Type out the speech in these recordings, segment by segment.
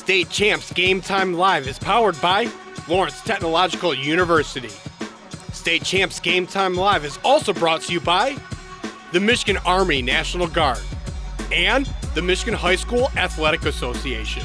State Champs Game Time Live is powered by Lawrence Technological University. State Champs Game Time Live is also brought to you by the Michigan Army National Guard and the Michigan High School Athletic Association.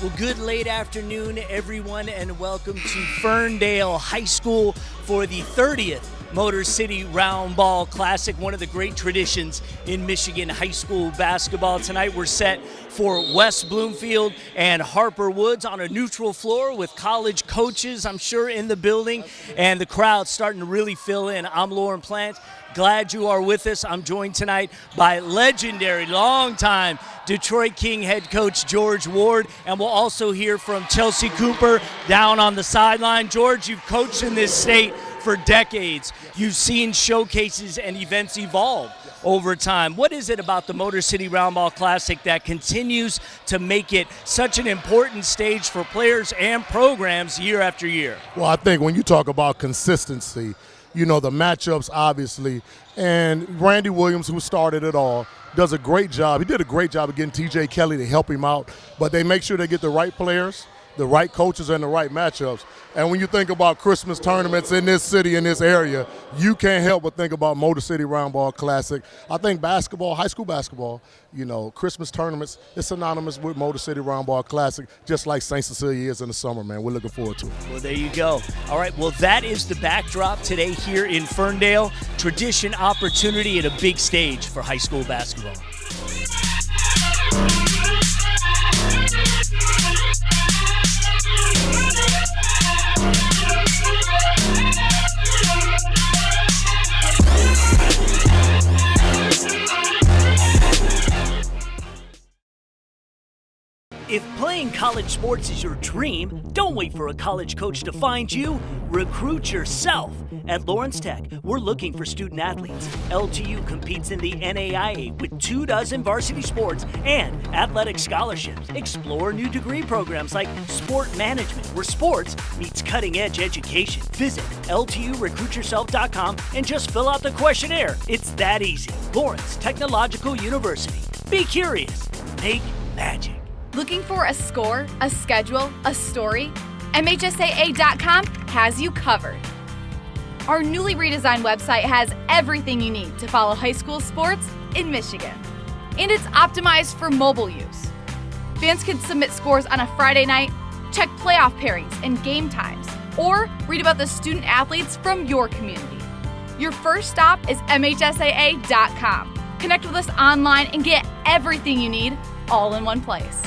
Well, good late afternoon, everyone, and welcome to Ferndale High School for the 30th Motor City Round Ball Classic, one of the great traditions in Michigan high school basketball. Tonight we're set for West Bloomfield and Harper Woods on a neutral floor with college coaches, I'm sure, in the building, and the crowd starting to really fill in. I'm Lauren Plant. Glad you are with us. I'm joined tonight by legendary, longtime Detroit King head coach George Ward, and we'll also hear from Chelsea Cooper down on the sideline. George, you've coached in this state for decades. You've seen showcases and events evolve over time. What is it about the Motor City Round Ball Classic that continues to make it such an important stage for players and programs year after year? Well, I think when you talk about consistency, you know, the matchups, obviously, and Randy Williams, who started it all, does a great job. He did a great job of getting T.J. Kelly to help him out, but they make sure they get the right players, the right coaches, and the right matchups. And when you think about Christmas tournaments in this city, in this area, you can't help but think about Motor City Round Ball Classic. I think basketball, high school basketball, you know, Christmas tournaments, it's synonymous with Motor City Round Ball Classic, just like St. Cecilia is in the summer, man. We're looking forward to it. Well, there you go. All right, well, that is the backdrop today here in Ferndale. Tradition, opportunity, and a big stage for high school basketball. If playing college sports is your dream, don't wait for a college coach to find you. Recruit yourself. At Lawrence Tech, we're looking for student athletes. LTU competes in the NAIA with 24 varsity sports and athletic scholarships. Explore new degree programs like sport management, where sports meets cutting-edge education. Visit LTURecruitYourself.com and just fill out the questionnaire. It's that easy. Lawrence Technological University. Be curious. Make magic. Looking for a score, a schedule, a story? MHSAA.com has you covered. Our newly redesigned website has everything you need to follow high school sports in Michigan. And it's optimized for mobile use. Fans can submit scores on a Friday night, check playoff pairings and game times, or read about the student athletes from your community. Your first stop is MHSAA.com. Connect with us online and get everything you need all in one place.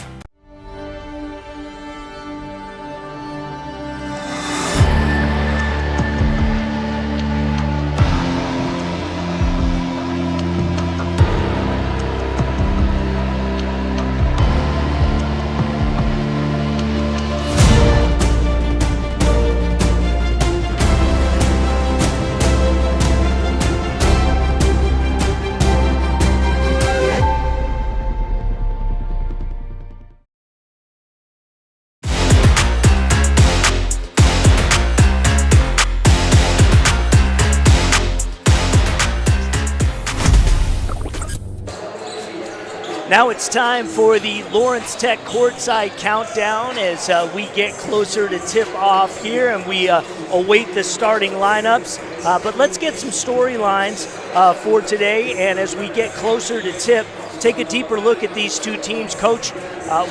Now it's time for the Lawrence Tech courtside countdown as we get closer to tip-off here and we await the starting lineups. But let's get some storylines for today, and as we get closer to tip, take a deeper look at these two teams. Coach,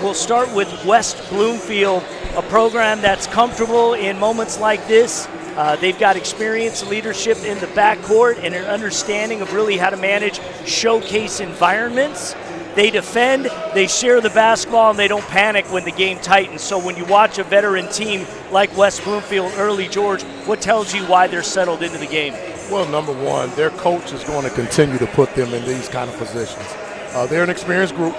we'll start with West Bloomfield, a program that's comfortable in moments like this. They've got experience, leadership in the backcourt, and an understanding of really how to manage showcase environments. They defend, they share the basketball, and they don't panic when the game tightens. So when you watch a veteran team like West Bloomfield early, George, what tells you why they're settled into the game? Well, number one, their coach is going to continue to put them in these kind of positions. They're an experienced group,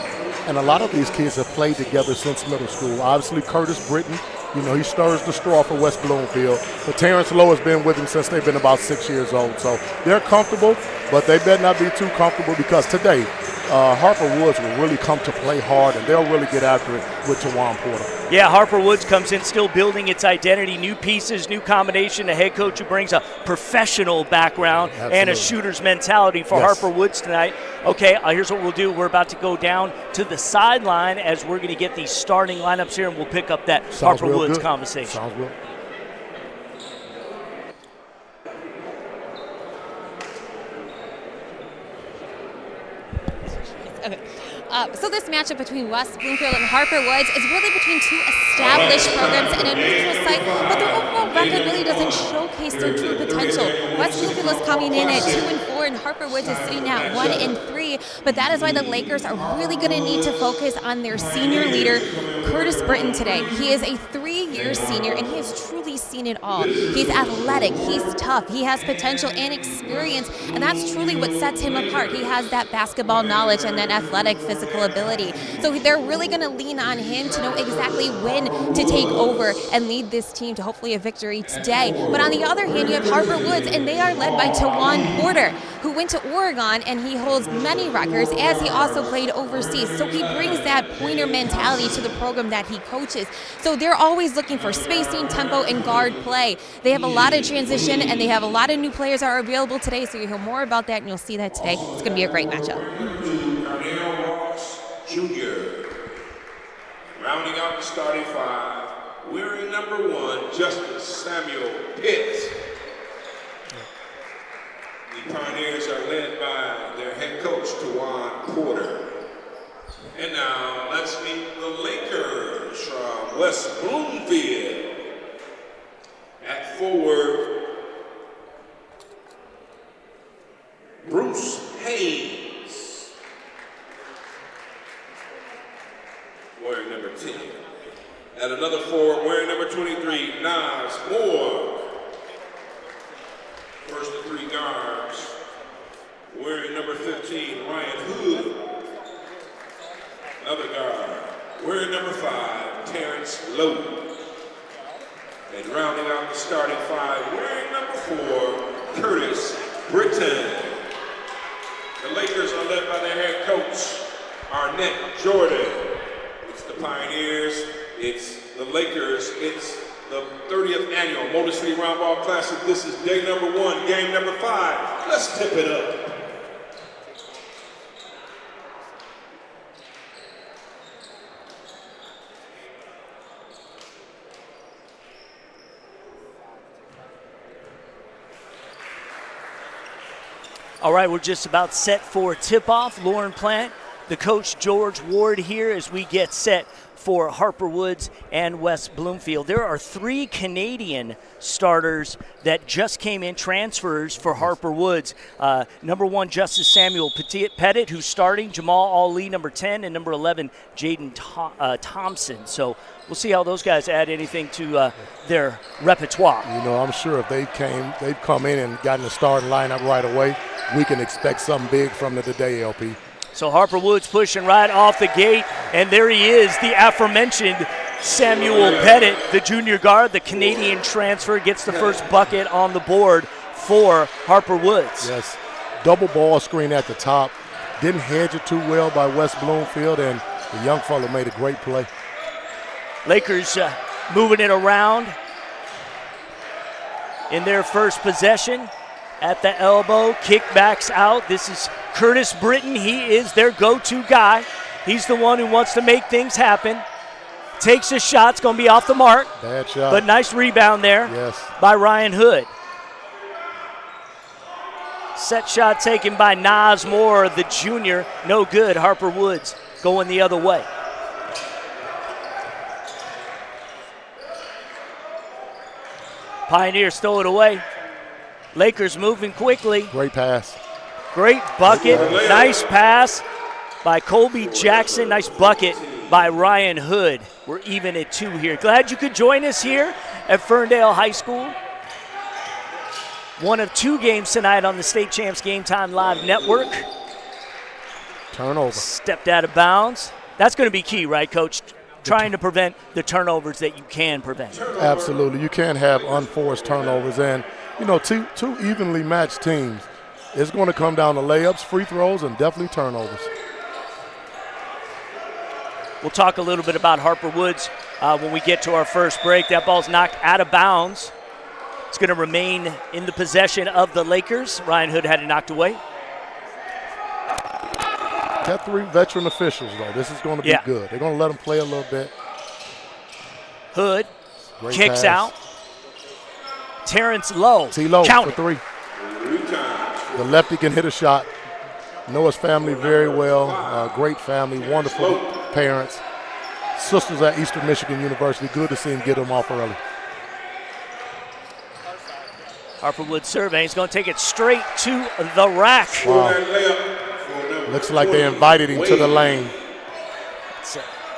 and a lot of these kids have played together since middle school. Obviously, Curtis Britton, you know, he stirs the straw for West Bloomfield. But Terrence Lowe has been with him since they've been about 6 years old. So they're comfortable, but they better not be too comfortable, because today, Harper Woods will really come to play hard, and they'll really get after it with Tawan Porter. Yeah, Harper Woods comes in still building its identity, new pieces, new combination, a head coach who brings a professional background and a shooter's mentality for Harper Woods tonight. Okay, here's what we'll do. We're about to go down to the sideline as we're going to get these starting lineups here, and we'll pick up that Harper Woods conversation. Sounds good. Okay. So this matchup between West Bloomfield and Harper Woods is really between two established programs in a neutral site, but their overall record really doesn't showcase their true potential. West Bloomfield is coming in at 2-4, and Harper Woods is sitting at 1-3. But that is why the Lakers are really going to need to focus on their senior leader, Curtis Britton, today. He is a 3-year senior, and he has truly seen it all. He's athletic, he's tough, he has potential and experience, and that's truly what sets him apart. He has that basketball knowledge and that athletic physical ability. So they're really going to lean on him to know exactly when to take over and lead this team to hopefully a victory today. But on the other hand, you have Harper Woods, and they are led by Tawan Porter, who went to Oregon, and he holds many records, as he also played overseas. So he brings that pointer mentality to the program that he coaches. So they're always looking for spacing, tempo, and guard play. They have a lot of transition, and they have a lot of new players that are available today, so you'll hear more about that, and you'll see that today. It's going to be a great matchup. Jr. Rounding out the starting five, wearing number 1, Justice Samuel Pitts. The Pioneers are led by their head coach, Tawan Porter. And now let's meet the Lakers from West Bloomfield. At forward, Bruce Haynes. Wearing number 10. At another forward, wearing number 23, Nas Moore. First of 3 guards, wearing number 15, Ryan Hood. Another guard, wearing number 5, Terrence Lowe. And rounding out the starting 5, wearing number 4, Curtis Britton. The Lakers are led by their head coach, Arnett Jordan. It's the Pioneers, it's the Lakers, it's the 30th annual Motor City Roundball Classic. This is day number 1, game number 5. Let's tip it up. All right, we're just about set for tip-off. Lauren Plant, the coach George Ward here as we get set for Harper Woods and West Bloomfield. There are 3 Canadian starters that just came in, transfers for Harper Woods. Number 1, Justice Samuel Pettit, who's starting. Jamal Ali, number 10, and number 11, Jaden Thompson. So we'll see how those guys add anything to their repertoire. You know, I'm sure if they've come in and gotten the starting lineup right away, we can expect something big from them today, LP. So Harper Woods pushing right off the gate, and there he is, the aforementioned Samuel Pettit, the junior guard, the Canadian transfer, gets the first bucket on the board for Harper Woods. Yes, double ball screen at the top. Didn't hedge it too well by West Bloomfield, and the young fellow made a great play. Lakers moving it around in their first possession. At the elbow, kickbacks out. This is Curtis Britton. He is their go-to guy. He's the one who wants to make things happen. Takes a shot. It's going to be off the mark. Bad shot. But nice rebound there by Ryan Hood. Set shot taken by Nas Moore, the junior. No good. Harper Woods going the other way. Pioneers throw it away. Lakers moving quickly. Great pass. Great bucket. Nice pass by Colby Jackson. Nice bucket by Ryan Hood. We're even at 2 here. Glad you could join us here at Ferndale High School. One of 2 games tonight on the State Champs Game Time Live Network. Turnover. Stepped out of bounds. That's going to be key, right, Coach? Trying to prevent the turnovers that you can prevent. Absolutely. You can't have unforced turnovers. And you know, two evenly matched teams. It's going to come down to layups, free throws, and definitely turnovers. We'll talk a little bit about Harper Woods when we get to our first break. That ball's knocked out of bounds. It's going to remain in the possession of the Lakers. Ryan Hood had it knocked away. Got 3 veteran officials, though. This is going to be good. They're going to let them play a little bit. Hood Great kicks pass. out. Terrence Lowe. T-Lowe Count for it. 3. The lefty can hit a shot. Know his family very well. Great family, wonderful parents. Sisters at Eastern Michigan University. Good to see him get them off early. Harper Woods surveying. He's going to take it straight to the rack. Wow. Looks like they invited him to the lane.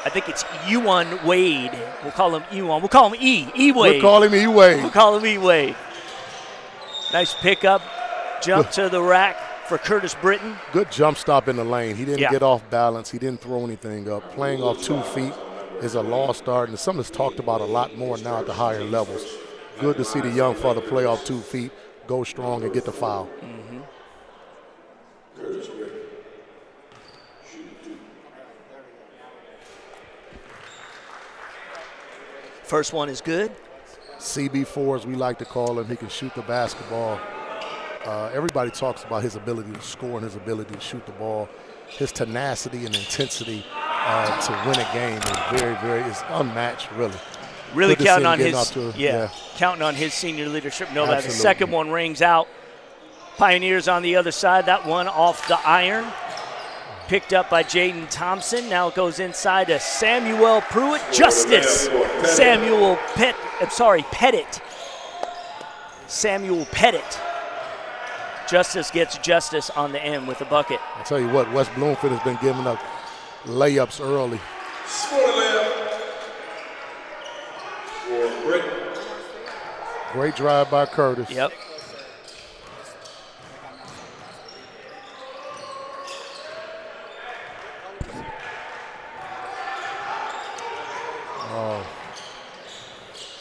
I think it's Ewan Wade. We'll call him Ewan. We'll call him E. E-Wade. We'll call him E-Wade. We'll call him E-Wade. Nice pickup. Jump to the rack for Curtis Britton. Good jump stop in the lane. He didn't Yeah. get off balance. He didn't throw anything up. Playing off 2 feet is a lost start, and it's something that's talked about a lot more now at the higher levels. Good to see the young fella play off 2 feet, go strong, and get the foul. First one is good. CB4, as we like to call him, he can shoot the basketball. Everybody talks about his ability to score and his ability to shoot the ball. His tenacity and intensity to win a game is unmatched, really. Really Good to see counting him on getting his off to counting on his senior leadership. No, that the Absolutely. second one rings out. Pioneers on the other side. That one off the iron. Picked up by Jaden Thompson. Now it goes inside to Samuel Pruitt. Justice. Pettit. Samuel Pettit. Justice gets justice on the end with a bucket. I'll tell you what, West Bloomfield has been giving up layups early. Great drive by Curtis. Yep.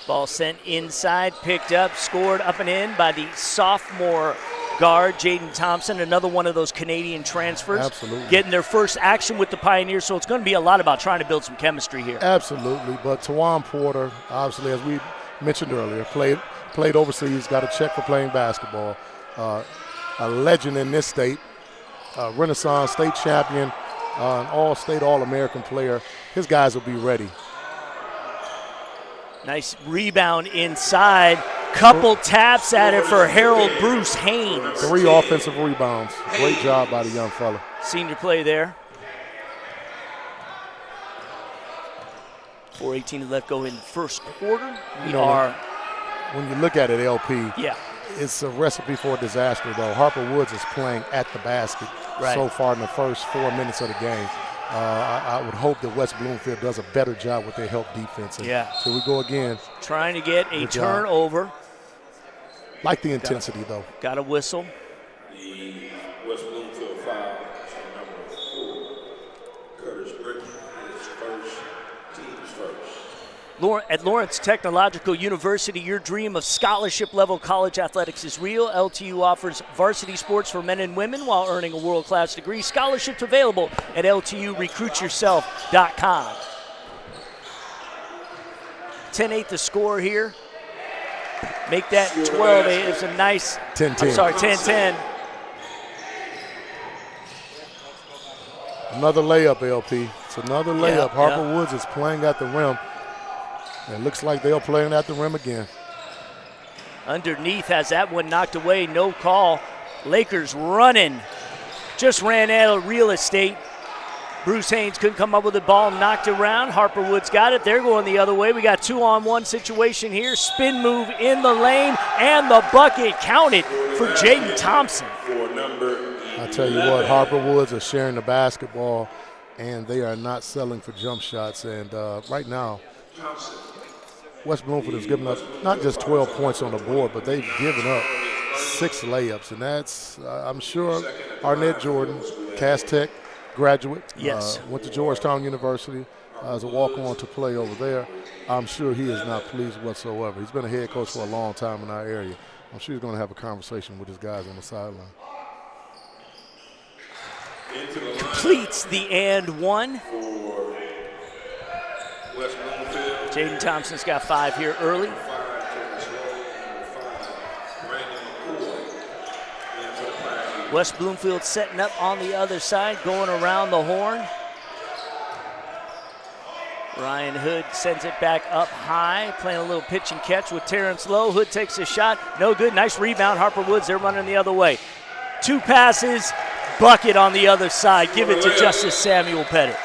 Ball sent inside, picked up, scored up and in by the sophomore guard, Jaden Thompson, another one of those Canadian transfers. Absolutely. Getting their first action with the Pioneers, so it's going to be a lot about trying to build some chemistry here. Absolutely, but Tawan Porter, obviously, as we mentioned earlier, played overseas, got a check for playing basketball. A legend in this state, a Renaissance state champion, an all-state, all-American player. His guys will be ready. Nice rebound inside. Couple taps at it for Harold Bruce Haynes. 3 offensive rebounds. Great job by the young fella. Senior play there. 4:18 left go in the first quarter. When you look at it, LP, Yeah. it's a recipe for disaster, though. Harper Woods is playing at the basket so far in the first 4 minutes of the game. I would hope that West Bloomfield does a better job with their help defense. And here we go again. Trying to get a Good job. turnover. Like the intensity, though. Got a whistle. The West Bloomfield foul, number 4. Curtis Britton is first, team's first. At Lawrence Technological University, your dream of scholarship-level college athletics is real. LTU offers varsity sports for men and women while earning a world-class degree. Scholarships available at LTURecruitYourself.com. 10-8 the score here. Make that 12-8. It's a nice 10-10. I'm sorry, 10-10. Another layup, LP. It's another layup. Harper yeah. Woods is playing at the rim. And it looks like they're playing at the rim again. Underneath has that one knocked away. No call. Lakers running. Just ran out of real estate. Bruce Haynes couldn't come up with the ball, knocked it around. Harper Woods got it. They're going the other way. We got 2-on-1 situation here. Spin move in the lane, and the bucket counted for Jaden Thompson. I tell you what, Harper Woods are sharing the basketball, and they are not selling for jump shots. And right now, West Bloomfield has given up not just 12 points on the board, but they've given up 6 layups. And that's, I'm sure, Arnett Jordan, Cass Tech graduate. Yes. Went to Georgetown University as a walk-on to play over there. I'm sure he is not pleased whatsoever. He's been a head coach for a long time in our area. I'm sure he's going to have a conversation with his guys on the sideline. Completes the and one. Jaden Thompson's got 5 here early. West Bloomfield setting up on the other side, going around the horn. Ryan Hood sends it back up high, playing a little pitch and catch with Terrence Lowe. Hood takes a shot, no good. Nice rebound. Harper Woods, they're running the other way. 2 passes, bucket on the other side. Give it to Justice Samuel Pettit.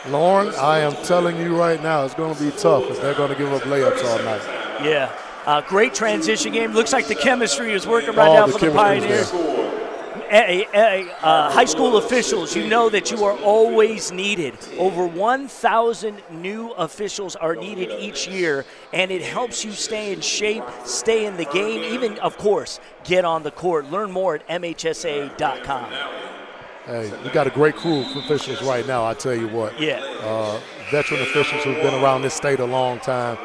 Lauren, I am telling you right now, it's going to be tough if they're going to give up layups all night. Yeah. Great transition game. Looks like the chemistry is working right now for the Pioneers. High school officials, you know that you are always needed. Over 1,000 new officials are needed each year, and it helps you stay in shape, stay in the game, even, of course, get on the court. Learn more at MHSA.com. Hey, we got a great crew of officials right now, I tell you what. Yeah. Veteran officials who've been around this state a long time.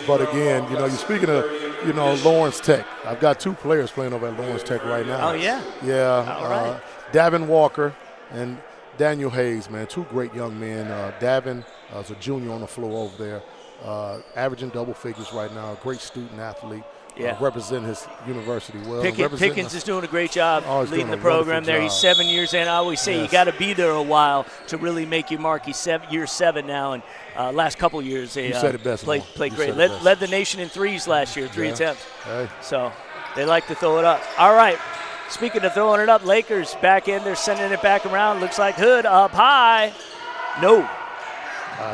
But again, you know, you're speaking of, you know, Lawrence Tech. I've got 2 players playing over at Lawrence Tech right now. Oh, yeah? Yeah. All right. Davin Walker and Daniel Hayes, man, 2 great young men. Davin is a junior on the floor over there, averaging double figures right now, a great student athlete. Yeah. Representing his university well. Pickens is doing a great job leading the doing a program there. job. He's 7 years in. I always say you got to be there a while to really make your mark. He's year 7 now, and last couple years they said it best, played great. said it Led the nation in threes last year, 3 attempts. Hey. So they like to throw it up. All right. Speaking of throwing it up, Lakers back in. They're sending it back around. Looks like Hood up high. No.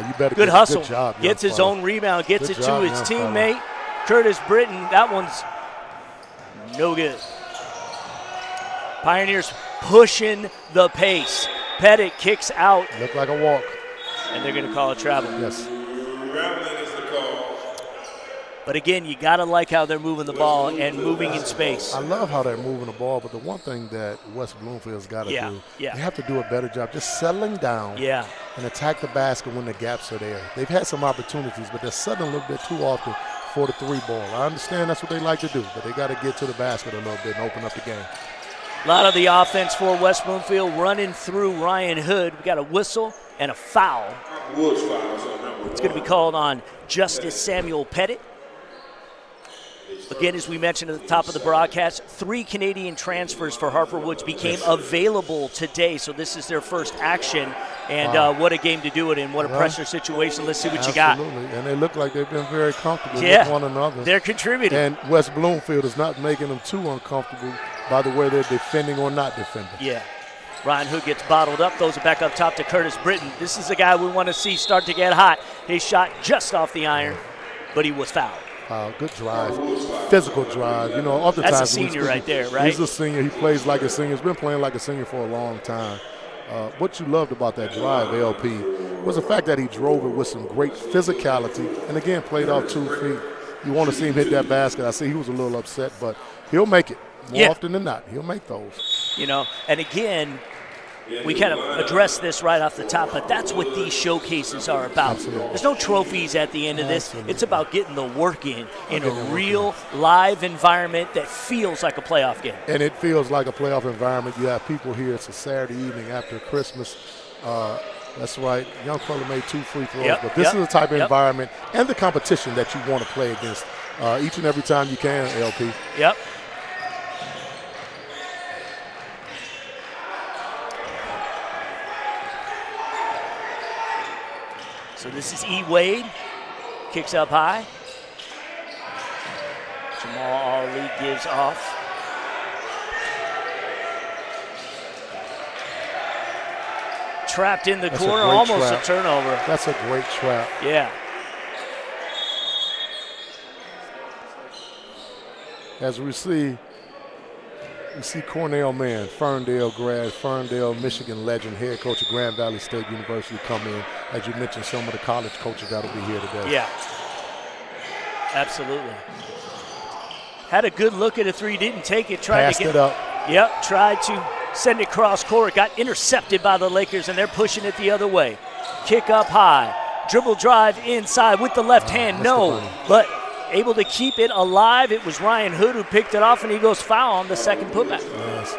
You better Good hustle. Good job, gets his fella. own rebound. Gets Good it job, to his young teammate, Curtis Britton. That one's no good. Pioneers pushing the pace. Pettit kicks out. Looked like a walk. And they're going to call it travel. Yes. But again, you got to like how they're moving the ball and moving in space. I love how they're moving the ball, but the one thing that West Bloomfield's got to do, they have to do a better job just settling down and attack the basket when the gaps are there. They've had some opportunities, but they're settling a little bit too often for the 3 ball. I understand that's what they like to do, but they got to get to the basket a little bit and open up the game. A lot of the offense for West Bloomfield running through Ryan Hood. We got a whistle and a foul. It's going to be called on Justice Samuel Pettit. Again, as we mentioned at the top of the broadcast, 3 Canadian transfers for Harper Woods became available today, so this is their first action. And what a game to do it in. What a pressure situation. Let's see what you got. Absolutely, and they look like they've been very comfortable with one another. They're contributing. And West Bloomfield is not making them too uncomfortable by the way they're defending or not defending. Yeah. Ryan Hood gets bottled up, throws it back up top to Curtis Britton. This is the guy we want to see start to get hot. His shot just off the iron, but he was fouled. Good drive, physical drive. You know, oftentimes that's a senior right there, right? He's a senior. He plays like a senior. He's been playing like a senior for a long time. What you loved about that drive, LP, was the fact that he drove it with some great physicality and, again, played off 2 feet. You want to see him hit that basket. I see he was a little upset, but he'll make it more often than not. He'll make those. You know, and again, we kind of addressed this right off the top, but that's what these showcases are about. Absolutely. There's no trophies at the end of this. It's about getting the work in a real live environment that feels like a playoff game. And it feels like a playoff environment. You have people here. It's a Saturday evening after Christmas. That's right. Young fella made 2 free throws. But this is the type of environment and the competition that you want to play against each and every time you can, LP. Yep. So this is E. Wade, kicks up high. Jamal Ali gives off. Trapped in the corner, almost a turnover. That's a great trap. Yeah. As we see Cornell Mann, Ferndale grad, Ferndale, Michigan legend, head coach of Grand Valley State University come in. As you mentioned, some of the college coaches that will be here today. Yeah, absolutely. Had a good look at a 3, didn't take it. Passed it up. Yep, tried to send it cross court, got intercepted by the Lakers, and they're pushing it the other way. Kick up high, dribble drive inside with the left hand, but able to keep it alive. It was Ryan Hood who picked it off, and he goes foul on the second putback. Yes.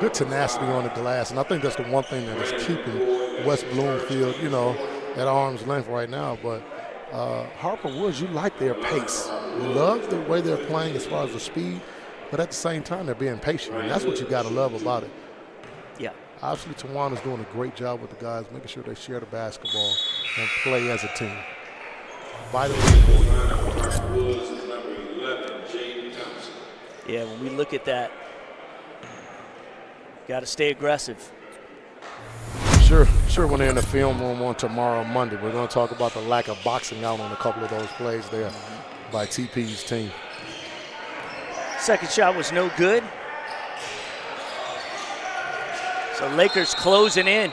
good tenacity on the glass, and I think that's the one thing that is keeping West Bloomfield, at arm's length right now. But Harper Woods, you like their pace. You love the way they're playing as far as the speed, but at the same time, they're being patient, and that's what you got to love about it. Yeah. Obviously, Tawana's doing a great job with the guys, making sure they share the basketball and play as a team. Vitally important. Yeah, when we look at that, got to stay aggressive. Sure. When they're in the film room on tomorrow, Monday, we're going to talk about the lack of boxing out on a couple of those plays there by TP's team. Second shot was no good. So Lakers closing in,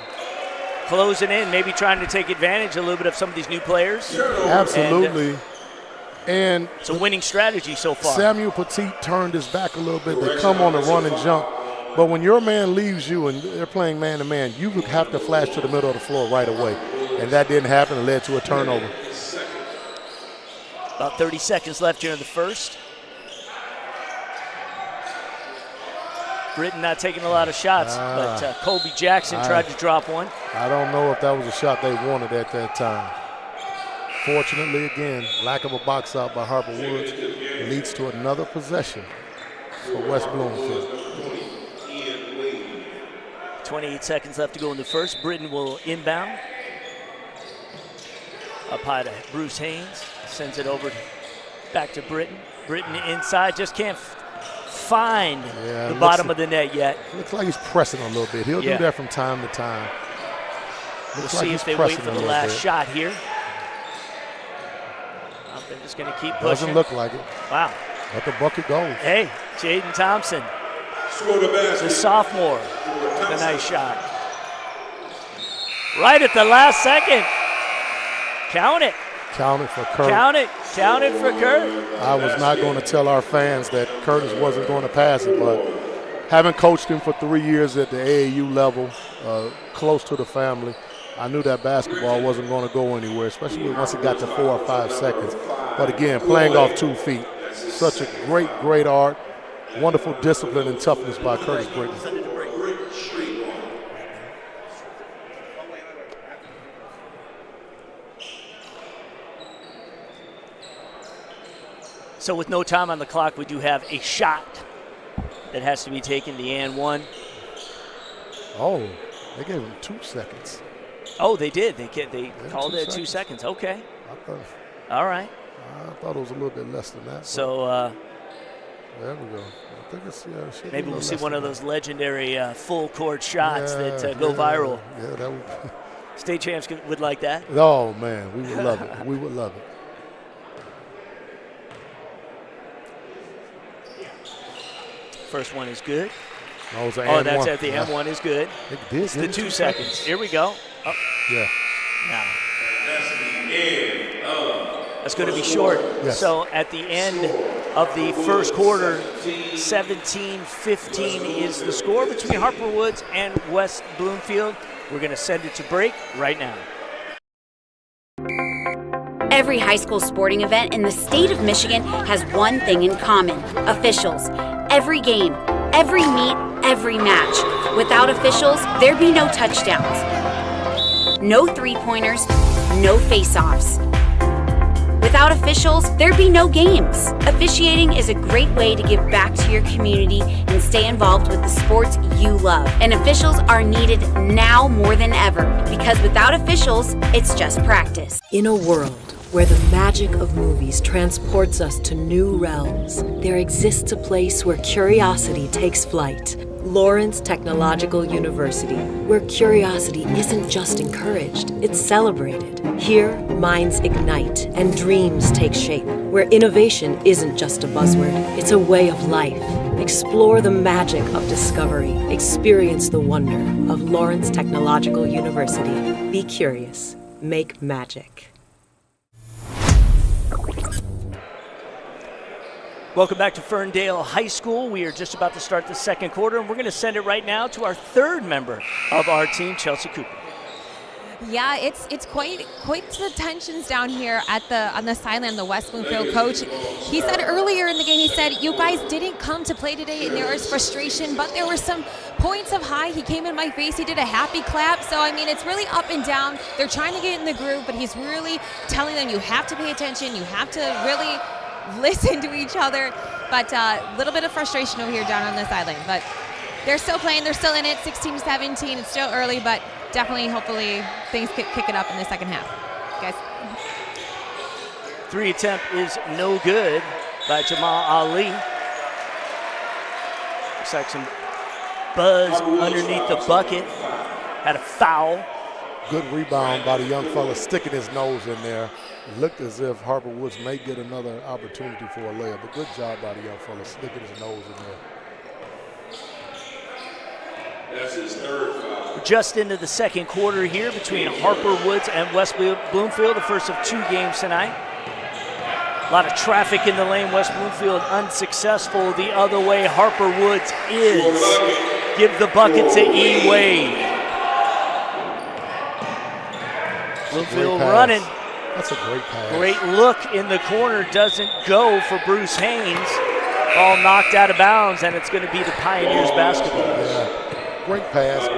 maybe trying to take advantage a little bit of some of these new players. Absolutely. And it's a winning strategy so far. Samuel Petit turned his back a little bit. They come on the run and jump. But when your man leaves you and they're playing man-to-man, you have to flash to the middle of the floor right away. And that didn't happen. It led to a turnover. About 30 seconds left here in the first. Britton not taking a lot of shots, but Kobe Jackson tried to drop one. I don't know if that was a shot they wanted at that time. Fortunately, again, lack of a box out by Harper Woods leads to another possession for West Bloomfield. 28 seconds left to go in the first. Britton will inbound. Up high to Bruce Haynes. Sends it over back to Britton. Britton inside, just can't find the bottom of the net yet. Looks like he's pressing a little bit. He'll do that from time to time. We'll see if they wait for the last shot here. They're just going to keep pushing. Doesn't look like it. Wow. Let the bucket go. Hey, Jaden Thompson, the sophomore, with a nice shot. Right at the last second. Count it. Count it for Kurt. Count it for Kurt. I was not going to tell our fans that Curtis wasn't going to pass it, but having coached him for 3 years at the AAU level, close to the family, I knew that basketball wasn't going to go anywhere, especially once it got to 4 or 5 seconds. But again, playing off 2 feet, such a great art, wonderful discipline and toughness by Curtis Britton. So with no time on the clock, we do have a shot that has to be taken, the and one. Oh, they gave him 2 seconds. Oh, they did. They called it 2 seconds. Okay. All right. I thought it was a little bit less than that. So there we go. I think it's maybe we'll see one of those legendary full court shots that go viral. Yeah, that would. State champs would like that. Oh man, we would love it. We would love it. First one is good. That's at the M1 is good. It's the 2 seconds. Here we go. Oh. Yeah. Now. That's going to be short. Yes. So at the end of the first quarter, 17-15 is the score between Harper Woods and West Bloomfield. We're going to send it to break right now. Every high school sporting event in the state of Michigan has one thing in common: officials. Every game, every meet, every match. Without officials, there'd be no touchdowns, no three-pointers, no face-offs. Without officials, there'd be no games. Officiating is a great way to give back to your community and stay involved with the sports you love. And officials are needed now more than ever, because without officials, it's just practice. In a world where the magic of movies transports us to new realms, there exists a place where curiosity takes flight. Lawrence Technological University, where curiosity isn't just encouraged, it's celebrated. Here, minds ignite and dreams take shape, where innovation isn't just a buzzword, it's a way of life. Explore the magic of discovery. Experience the wonder of Lawrence Technological University. Be curious. Make magic. Welcome back to Ferndale High School. We are just about to start the second quarter, and we're going to send it right now to our third member of our team, Chelsea Cooper. Yeah, it's quite the tensions down here on the sideline. The West Bloomfield coach, he said earlier in the game, he said, you guys didn't come to play today, and there was frustration, but there were some points of high. He came in my face, he did a happy clap. So I mean, it's really up and down. They're trying to get in the groove, but he's really telling them you have to pay attention, you have to really listen to each other. But a little bit of frustration over here down on the sideline, but they're still playing, they're still in it, 16-17. It's still early, but definitely, hopefully, things kick it up in the second half. Guys. 3 attempt is no good by Jamal Ali. Looks like some buzz underneath the bucket. Had a foul. Good rebound by the young fella, sticking his nose in there. It looked as if Harper Woods may get another opportunity for a layup, but good job by the young fella, sticking his nose in there. That's his third foul. Just into the second quarter here between Harper Woods and West Bloomfield, the first of 2 games tonight. A lot of traffic in the lane. West Bloomfield unsuccessful the other way. Harper Woods is. Give the bucket to E. Wade. Bloomfield running. That's a great pass. Great look in the corner. Doesn't go for Bruce Haynes. Ball knocked out of bounds, and it's going to be the Pioneers basketball. Yeah. Great pass. I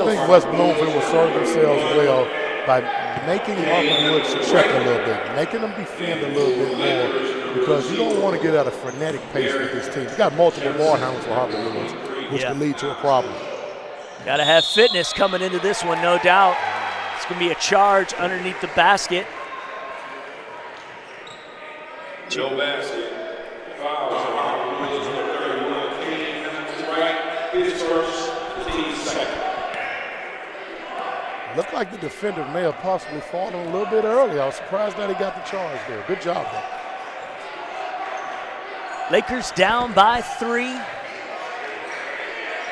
think West Bloomfield will serve themselves well by making Harper Woods check a little bit, making them defend a little bit more, because you don't want to get at a frenetic pace with this team. You got multiple ball handlers for Harper Woods, which can lead to a problem. Got to have fitness coming into this one, no doubt. It's going to be a charge underneath the basket. No basket. Fouls. His first, the team's second. Looked like the defender may have possibly fallen a little bit early. I was surprised that he got the charge there. Good job, though. Lakers down by 3.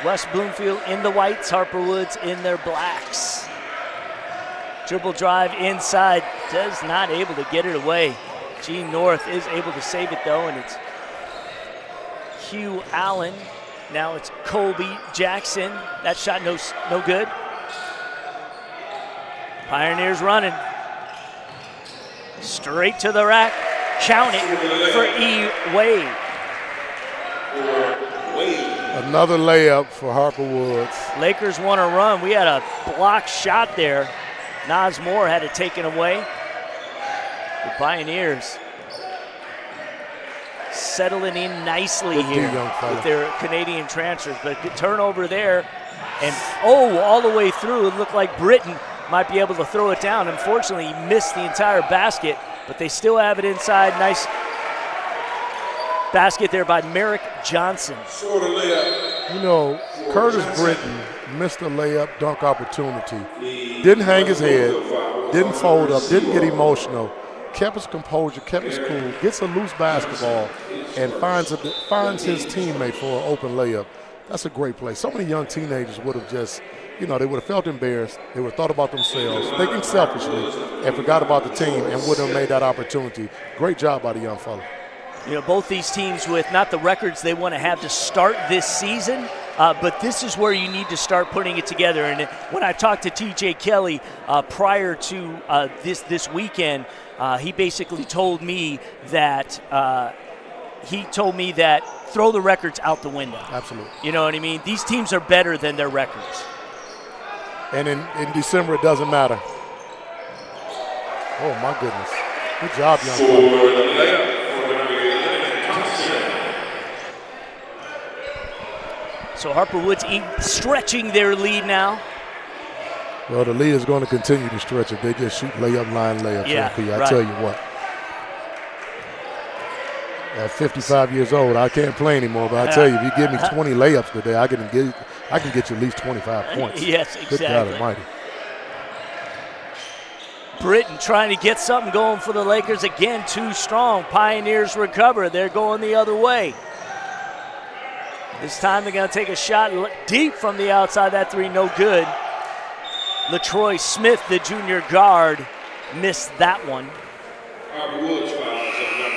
West Bloomfield in the whites, Harper Woods in their blacks. Dribble drive inside, does not able to get it away. Gene North is able to save it though, and it's Hugh Allen. Now it's Colby Jackson. That shot no good. Pioneers running. Straight to the rack. Count it for E. Wade. Another layup for Harper Woods. Lakers want to run. We had a blocked shot there. Nas Moore had it taken away. The Pioneers settling in nicely here with their Canadian transfers. But a turnover there. And, all the way through. It looked like Britton might be able to throw it down. Unfortunately, he missed the entire basket. But they still have it inside. Nice basket there by Merrick Johnson. You know, Curtis Britton missed a layup dunk opportunity. Didn't hang his head, didn't fold up, didn't get emotional, kept his composure, kept his cool, gets a loose basketball, and finds his teammate for an open layup. That's a great play. So many young teenagers would have just, they would have felt embarrassed. They would have thought about themselves, thinking selfishly, and forgot about the team and wouldn't have made that opportunity. Great job by the young fella. Both these teams with not the records they want to have to start this season, but this is where you need to start putting it together. And when I talked to TJ Kelly prior to this weekend, he basically told me that throw the records out the window. Absolutely. You know what I mean? These teams are better than their records. And in December, it doesn't matter. Oh, my goodness. Good job, young fella. So Harper Woods stretching their lead now. Well, the lead is going to continue to stretch if they just shoot layup line layups. I tell you what. At 55 years old, I can't play anymore, but I tell you, if you give me 20 layups today, I can get you at least 25 points. Yes, exactly. Good God almighty. Britton trying to get something going for the Lakers. Again, too strong. Pioneers recover. They're going the other way. This time they're going to take a shot deep from the outside. That three, no good. LaTroy Smith, the junior guard, missed that one.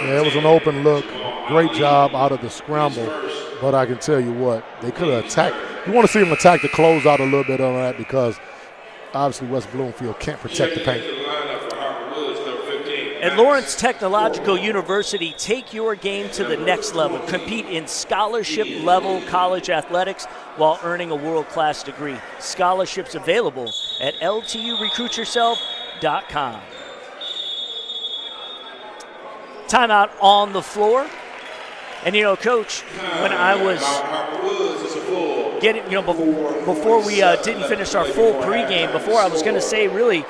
Yeah, it was an open look. Great job out of the scramble. But I can tell you what, they could have attacked You want to see them attack the closeout a little bit on that because obviously West Bloomfield can't protect the paint. At Lawrence Technological University, take your game to the next level. Compete in scholarship-level college athletics while earning a world-class degree. Scholarships available at lturecruityourself.com. Timeout on the floor. And, you know, Coach, when I was getting, you know, before we didn't finish our full pregame, before I was going to say really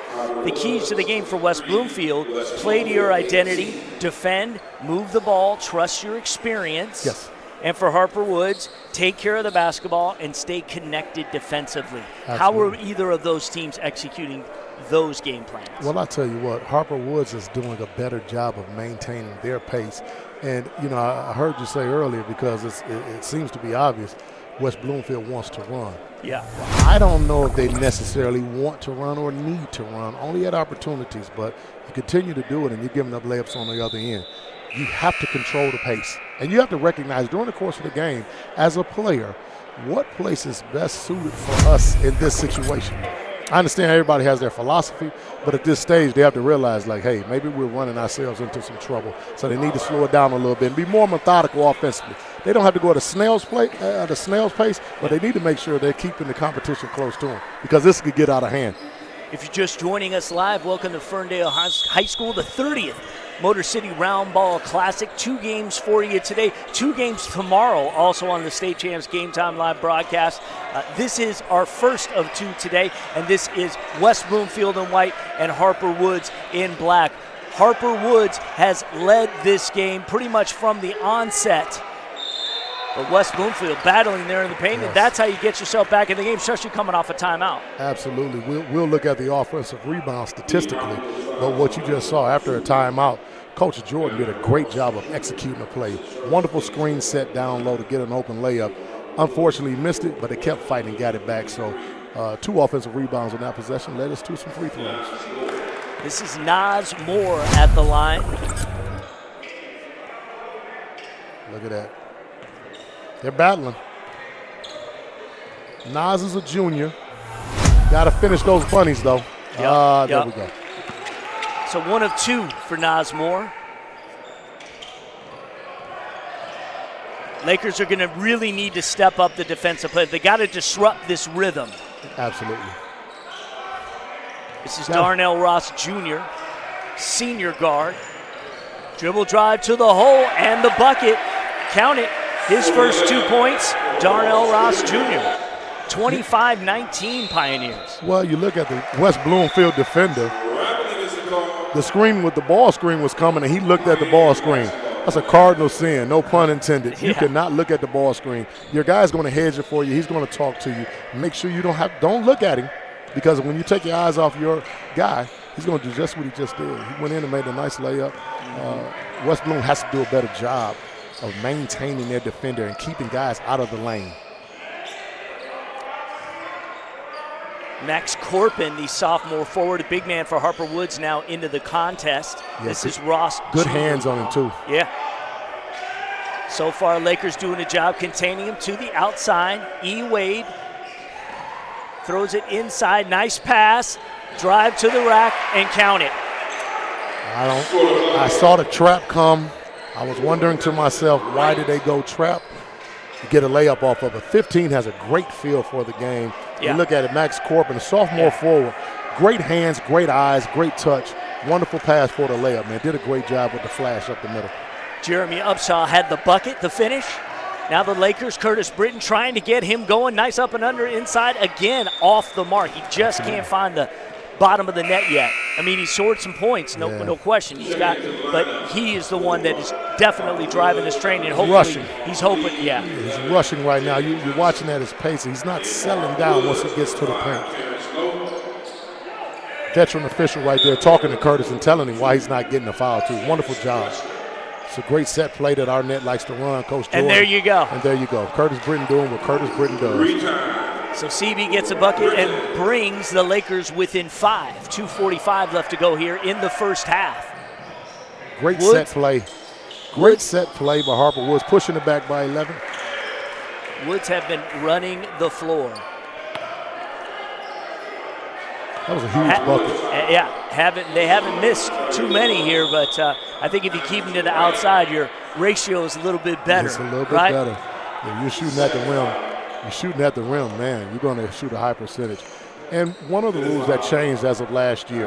the keys to the game for West Bloomfield: play to your identity, defend, move the ball, trust your experience. Yes. And for Harper Woods, take care of the basketball and stay connected defensively. Absolutely. How are either of those teams executing those game plans? Well, I'll tell you what, Harper Woods is doing a better job of maintaining their pace. And, you know, I heard you say earlier, because it seems to be obvious, West Bloomfield wants to run. Yeah. I don't know if they necessarily want to run or need to run, only at opportunities, but you continue to do it and you're giving up layups on the other end. You have to control the pace. And you have to recognize during the course of the game, as a player, what place is best suited for us in this situation. I understand everybody has their philosophy, but at this stage they have to realize, like, hey, maybe we're running ourselves into some trouble. So they need to slow it down a little bit and be more methodical offensively. They don't have to go at a snail's pace, but they need to make sure they're keeping the competition close to them because this could get out of hand. If you're just joining us live, welcome to Ferndale High School, the 30th Motor City Round Ball Classic. 2 games for you today, 2 games tomorrow, also on the State Champs Game Time Live broadcast. This is our first of 2 today, and this is West Bloomfield in white and Harper Woods in black. Harper Woods has led this game pretty much from the onset. But West Bloomfield battling there in the paint, and that's how you get yourself back in the game, especially coming off a timeout. Absolutely. We'll look at the offensive rebound statistically, but what you just saw after a timeout, Coach Jordan did a great job of executing the play. Wonderful screen set down low to get an open layup. Unfortunately, he missed it, but they kept fighting and got it back. So 2 offensive rebounds in that possession led us to some free throws. This is Nas Moore at the line. Look at that. They're battling. Nas is a junior. Got to finish those bunnies, though. There we go. So 1 of 2 for Nas Moore. Lakers are going to really need to step up the defensive play. They got to disrupt this rhythm. Absolutely. This is Darnell Ross Jr., senior guard. Dribble drive to the hole and the bucket. Count it. His first 2 points, Darnell Ross Jr., 25-19 Pioneers. Well, you look at the West Bloomfield defender. The screen with the ball screen was coming, and he looked at the ball screen. That's a cardinal sin, no pun intended. You cannot look at the ball screen. Your guy's going to hedge it for you. He's going to talk to you. Make sure you don't look at him, because when you take your eyes off your guy, he's going to do just what he just did. He went in and made a nice layup. West Bloom has to do a better job of maintaining their defender and keeping guys out of the lane. Max Corpin, the sophomore forward, a big man for Harper Woods, now into the contest. Yes, this is Ross. Good Jr. hands on him, too. Yeah. So far, Lakers doing a job containing him to the outside. E. Wade throws it inside. Nice pass. Drive to the rack and count it. I saw the trap come. I was wondering to myself, why did they go trap? Get a layup off of it. 15 has a great feel for the game. Yeah. You look at it, Max Corpin, a sophomore forward. Great hands, great eyes, great touch. Wonderful pass for the layup, man. Did a great job with the flash up the middle. Jeremy Upshaw had the bucket, the finish. Now the Lakers, Curtis Britton trying to get him going. Nice up and under inside, again off the mark. He just can't find the bottom of the net yet. I mean, he scored some points, no question. But he is the one that is definitely driving this train, and hopefully rushing. He's hoping, He's rushing right now. You're watching at his pace. He's not settling down once he gets to the paint. Veteran official right there talking to Curtis and telling him why he's not getting a foul, too. Wonderful job. It's a great set play that Arnett likes to run, Coach Jordan. And there you go. And there you go. Curtis Britton doing what Curtis Britton does. So CB gets a bucket and brings the Lakers within 5. 2:45 left to go here in the first half. Great set play. Great set play by Harper Woods, pushing it back by 11. Woods have been running the floor. That was a huge bucket. Yeah, they haven't missed too many here, but I think if you keep them to the outside, your ratio is a little bit better. It's a little bit right? better. If you're shooting at the rim, man, you're going to shoot a high percentage. And one of the rules that changed as of last year,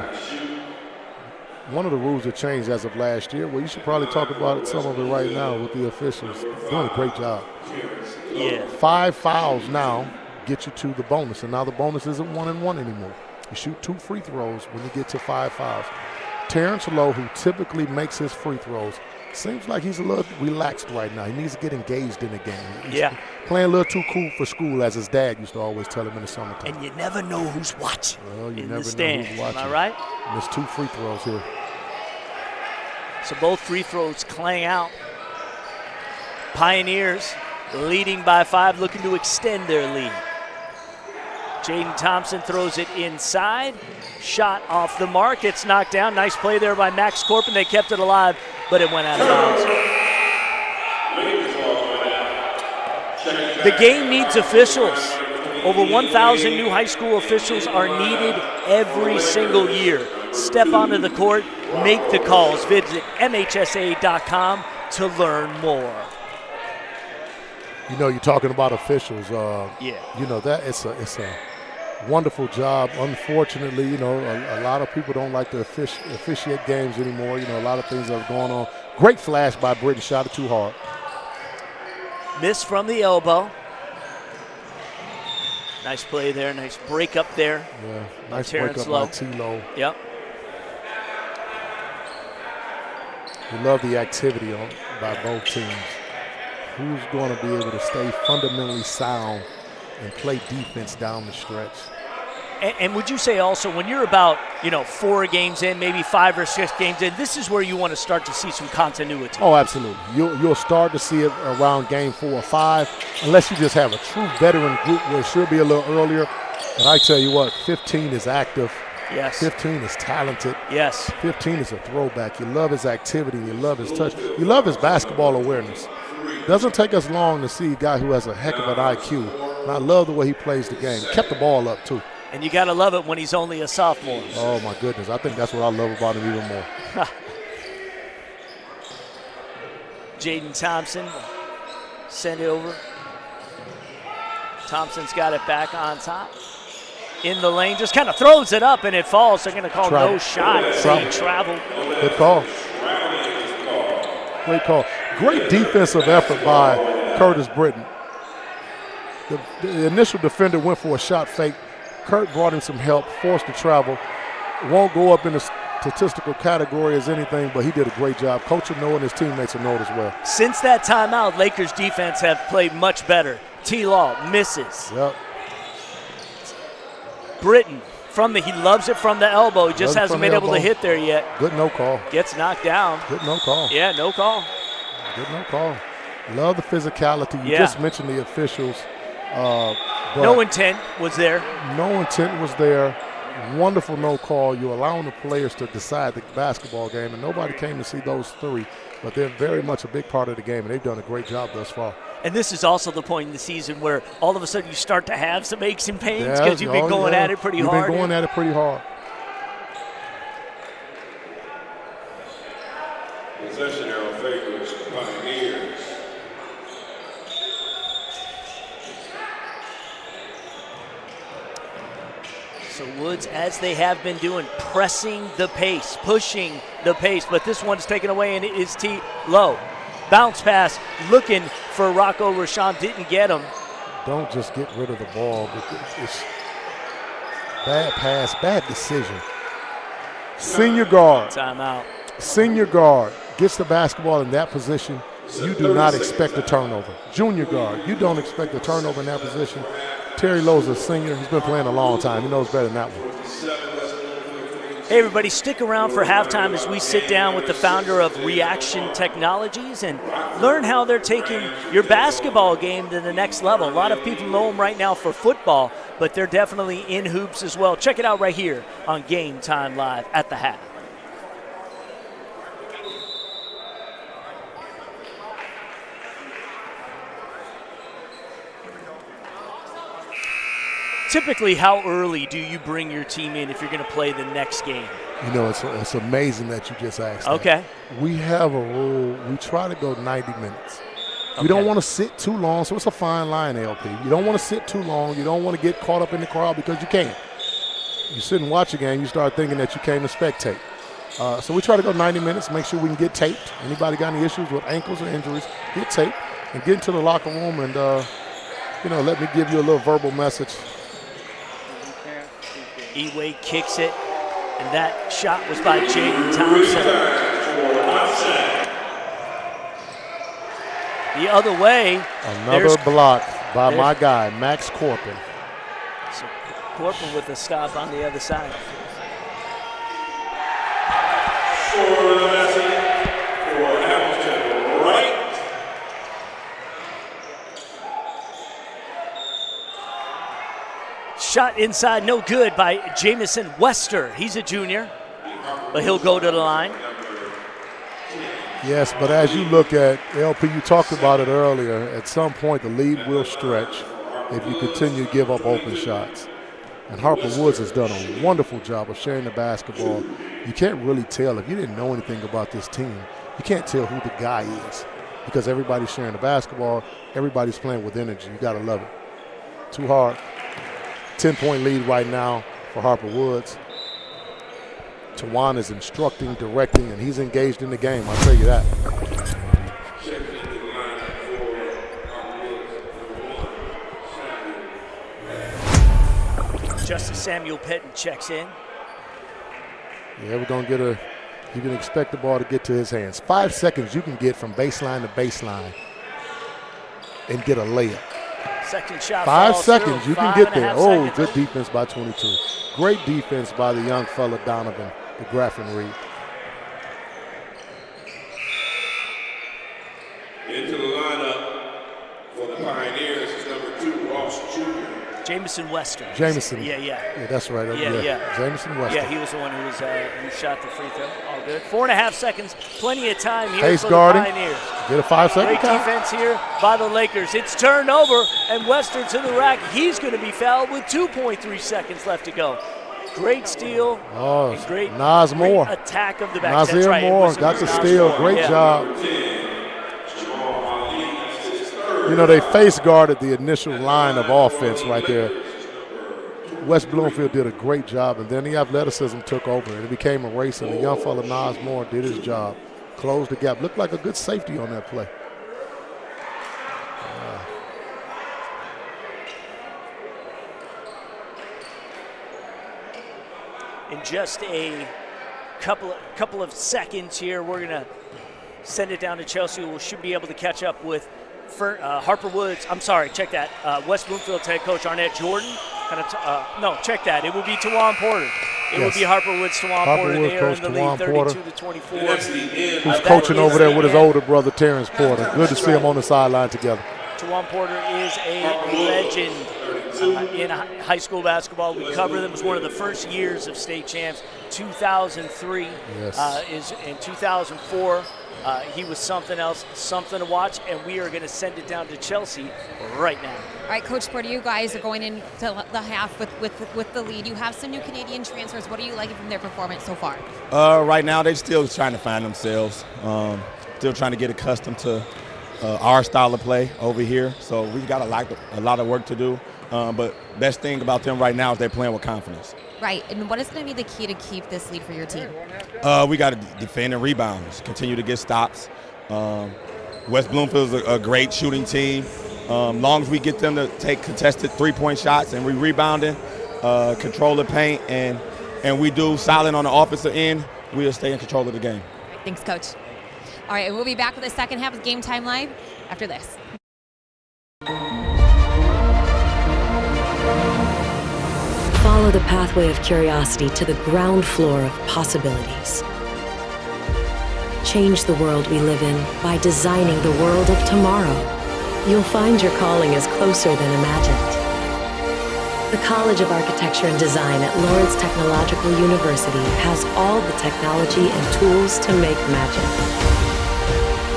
well, you should probably talk about some of it right now with the officials. Doing a great job. Yeah. 5 fouls now get you to the bonus, and now the bonus isn't 1-1 anymore. You shoot 2 free throws when you get to 5 fouls. Terrence Lowe, who typically makes his free throws, seems like he's a little relaxed right now. He needs to get engaged in the game. He's playing a little too cool for school, as his dad used to always tell him in the summertime. And you never know who's watching in the stands. Am I right? Missed 2 free throws here. So both free throws clang out. Pioneers leading by 5, looking to extend their lead. Jaden Thompson throws it inside. Shot off the mark. It's knocked down. Nice play there by Max Corpin. They kept it alive, but it went out of bounds. The game needs officials. Over 1,000 new high school officials are needed every single year. Step onto the court, make the calls. Visit MHSA.com to learn more. You know, you're talking about officials. Yeah. You know, that it's a wonderful job. Unfortunately, you know, a lot of people don't like to officiate games anymore. You know, a lot of things that are going on. Great flash by Britton, shot it too hard. Miss from the elbow. Nice play there, nice break up there. Yeah, nice break up by T-Low. Yep. We love the activity by both teams. Who's going to be able to stay fundamentally sound and play defense down the stretch? And would you say also, when you're about 4 games in, maybe 5 or 6 games in, this is where you want to start to see some continuity? Oh, absolutely. You'll start to see it around game 4 or 5, unless you just have a true veteran group where it should be a little earlier. But I tell you what, 15 is active. Yes. 15 is talented. Yes. 15 is a throwback. You love his activity. You love his touch. You love his basketball awareness. Doesn't take us long to see a guy who has a heck of an IQ. And I love the way he plays the game. Kept the ball up, too. And you got to love it when he's only a sophomore. Oh, my goodness. I think that's what I love about him even more. Jaden Thompson send it over. Thompson's got it back on top. In the lane, just kind of throws it up and it falls. They're going to call no shot. Saying travel. Good call. Great call. Great defensive effort by Curtis Britton. The initial defender went for a shot fake. Kurt brought him some help, forced to travel. Won't go up in the statistical category as anything, but he did a great job. Coach will know and his teammates will know it as well. Since that timeout, Lakers defense have played much better. T-Law misses. Yep. Britton he loves it from the elbow. He just hasn't been able to hit there yet. Good no call. Gets knocked down. Good no call. Yeah, no call. Good no call. Love the physicality. You just mentioned the officials. No intent was there. No intent was there. Wonderful no call. You're allowing the players to decide the basketball game, and nobody came to see those 3, but they're very much a big part of the game, and they've done a great job thus far. And this is also the point in the season where all of a sudden you start to have some aches and pains because you've been going at it pretty hard. You've been going at it pretty hard. Possession arrow favors the Pioneers. So Woods, as they have been doing, pressing the pace, pushing the pace, but this one's taken away and it is T-Low. Bounce pass, looking for Rocco Rashawn, didn't get him. Don't just get rid of the ball. It's bad pass, bad decision. Senior guard. Timeout. Senior guard gets the basketball in that position. You do not expect a turnover. Junior guard, you don't expect a turnover in that position. Terry Lowe's a senior. He's been playing a long time. He knows better than that one. Hey, everybody, stick around for halftime as we sit down with the founder of Reaction Technologies and learn how they're taking your basketball game to the next level. A lot of people know them right now for football, but they're definitely in hoops as well. Check it out right here on Game Time Live at the Hat. Typically, how early do you bring your team in if you're going to play the next game? You know, it's amazing that you just asked that. Okay. We have a rule. We try to go 90 minutes. Okay. We don't want to sit too long, so it's a fine line, LP. You don't want to sit too long. You don't want to get caught up in the crowd because you can't. You sit and watch a game, you start thinking that you came to spectate. So we try to go 90 minutes, make sure we can get taped. Anybody got any issues with ankles or injuries, get taped and get into the locker room and, let me give you a little verbal message. Eway kicks it, and that shot was by Jaden Thompson. The other way. Another block by my guy, Max Corpin. So Corpin with a stop on the other side. Shot inside, no good by Jamison Wester. He's a junior, but he'll go to the line. Yes, but as you look at LP, you talked about it earlier, at some point the lead will stretch if you continue to give up open shots. And Harper Woods has done a wonderful job of sharing the basketball. You can't really tell, if you didn't know anything about this team, you can't tell who the guy is because everybody's sharing the basketball, everybody's playing with energy. You got to love it. Too hard. 10-point lead right now for Harper Woods. Tawan is instructing, directing, and he's engaged in the game, I'll tell you that. Justice Samuel Pettin checks in. Yeah, we're going to get you can expect the ball to get to his hands. 5 seconds you can get from baseline to baseline and get a layup. Second shot. 5 seconds, you can get there. Oh, seconds. good defense by 22. Great defense by the young fella, Donovan, the Graffin Reed. Into the lineup for the Pioneers is number 2, Ross Jr. Jamison Wester. Jamison. Yeah, that's right. Yeah. Jamison Wester. Yeah, he was the one who shot the free throw. All good. 4.5 seconds. Plenty of time here Face for guarding. the Pioneers. Get a 5-second Great count. defense here by the Lakers. It's turned over, and Wester to the rack. He's going to be fouled with 2.3 seconds left to go. Great steal. Oh, and great Moore. attack of the back. Nazir That's right. Moore got the steal. Moore. Great Yeah. job. You know, they face guarded the initial line of offense right there. West Bloomfield did a great job, and then the athleticism took over, and it became a race, and the young fella, Nas Moore, did his job. Closed the gap. Looked like a good safety on that play. In just a couple of seconds here, we're going to send it down to Chelsea, who should be able to catch up with Harper Woods. I'm sorry, check that. West Bloomfield's head coach Arnett Jordan. Check that. It will be Tawan Porter. It will be Harper Woods, Tawan Porter. They are in the lead, 32-24. Who's coaching over there with his older brother, Terrence Porter. Good to see him on the sideline together. Tawan Porter is a legend in high school basketball. We covered him. It was one of the first years of state champs. 2003 is in 2004. He was something else, something to watch, and we are going to send it down to Chelsea right now. All right, Coach Porter, you guys are going into the half with the lead. You have some new Canadian transfers. What are you liking from their performance so far? Right now, they're still trying to find themselves, still trying to get accustomed to our style of play over here. So we've got a lot of work to do. But best thing about them right now is they're playing with confidence. Right, and what is going to be the key to keep this lead for your team? We got to defend and rebounds, continue to get stops. West Bloomfield is a great shooting team. Long as we get them to take contested three-point shots and we rebounding, control the paint, and we do solid on the offensive end, we'll stay in control of the game. Thanks, Coach. All right, and we'll be back with the second half of Game Time Live after this. Follow the pathway of curiosity to the ground floor of possibilities. Change the world we live in by designing the world of tomorrow. You'll find your calling is closer than imagined. The College of Architecture and Design at Lawrence Technological University has all the technology and tools to make magic.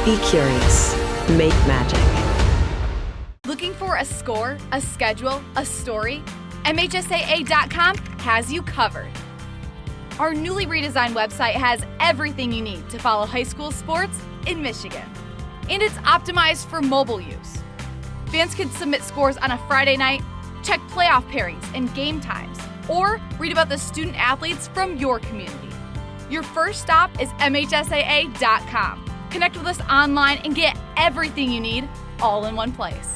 Be curious. Make magic. Looking for a score, a schedule, a story? MHSAA.com has you covered. Our newly redesigned website has everything you need to follow high school sports in Michigan. And it's optimized for mobile use. Fans can submit scores on a Friday night, check playoff pairings and game times, or read about the student athletes from your community. Your first stop is MHSAA.com. Connect with us online and get everything you need all in one place.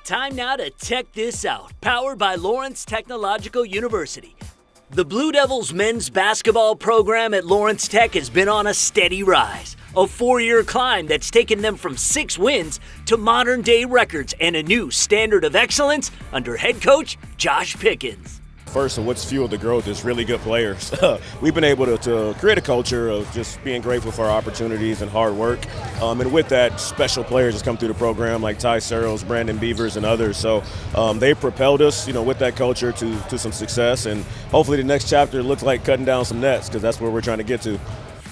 Time now to check this out, powered by Lawrence Technological University. The Blue Devils men's basketball program at Lawrence Tech has been on a steady rise, a 4-year climb that's taken them from 6 wins to modern-day records and a new standard of excellence under head coach Josh Pickens. First, what's fueled the growth is really good players. We've been able to create a culture of just being grateful for our opportunities and hard work. And with that, special players has come through the program like Ty Searles, Brandon Beavers, and others. So they propelled us, with that culture to some success. And hopefully the next chapter looks like cutting down some nets because that's where we're trying to get to.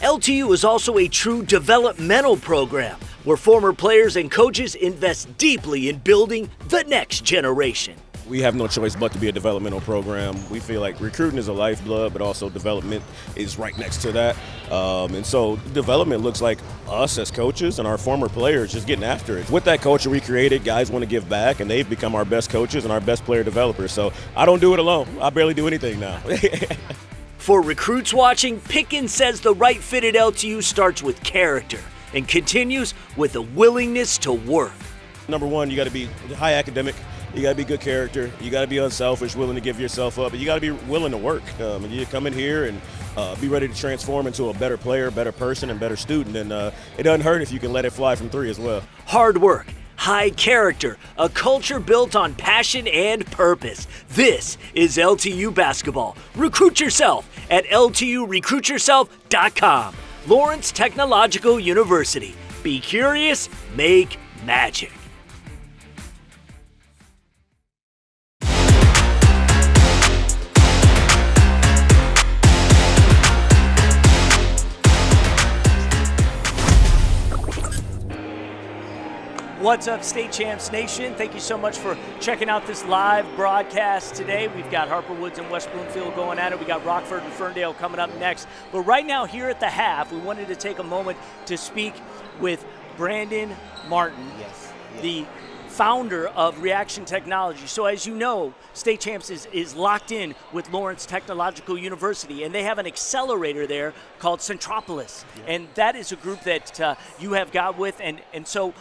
LTU is also a true developmental program where former players and coaches invest deeply in building the next generation. We have no choice but to be a developmental program. We feel like recruiting is a lifeblood, but also development is right next to that. And so development looks like us as coaches and our former players just getting after it. With that culture we created, guys want to give back, and they've become our best coaches and our best player developers. So I don't do it alone. I barely do anything now. For recruits watching, Pickens says the right fit at LTU starts with character and continues with a willingness to work. Number one, you got to be high academic. You got to be good character. You got to be unselfish, willing to give yourself up. And you got to be willing to work. And you come in here and be ready to transform into a better player, better person, and better student. And it doesn't hurt if you can let it fly from 3 as well. Hard work, high character, a culture built on passion and purpose. This is LTU basketball. Recruit yourself at LTURecruitYourself.com. Lawrence Technological University. Be curious, make magic. What's up, State Champs Nation? Thank you so much for checking out this live broadcast today. We've got Harper Woods and West Bloomfield going at it. We got Rockford and Ferndale coming up next. But right now, here at the half, we wanted to take a moment to speak with Brandon Martin, the founder of Reaction Technology. So as you know, State Champs is locked in with Lawrence Technological University, and they have an accelerator there called Centropolis. And that is a group that you have got with. And so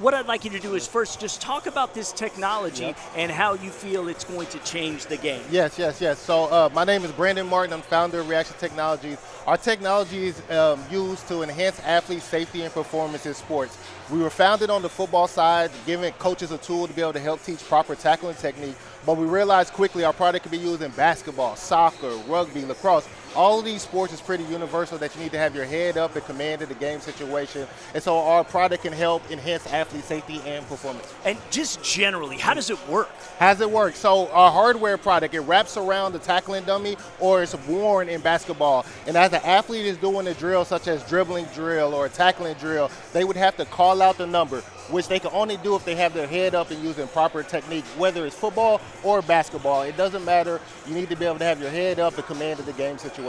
what I'd like you to do is first just talk about this technology and how you feel it's going to change the game. Yes. So my name is Brandon Martin. I'm founder of Reaction Technologies. Our technology is used to enhance athlete safety and performance in sports. We were founded on the football side, giving coaches a tool to be able to help teach proper tackling technique, but we realized quickly our product could be used in basketball, soccer, rugby, lacrosse. All of these sports is pretty universal that you need to have your head up and command of the game situation. And so our product can help enhance athlete safety and performance. And just generally, how does it work? How does it work? So our hardware product, it wraps around the tackling dummy or it's worn in basketball. And as the athlete is doing a drill such as dribbling drill or a tackling drill, they would have to call out the number, which they can only do if they have their head up and using proper technique, whether it's football or basketball. It doesn't matter. You need to be able to have your head up and command of the game situation.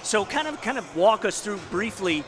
So kind of walk us through briefly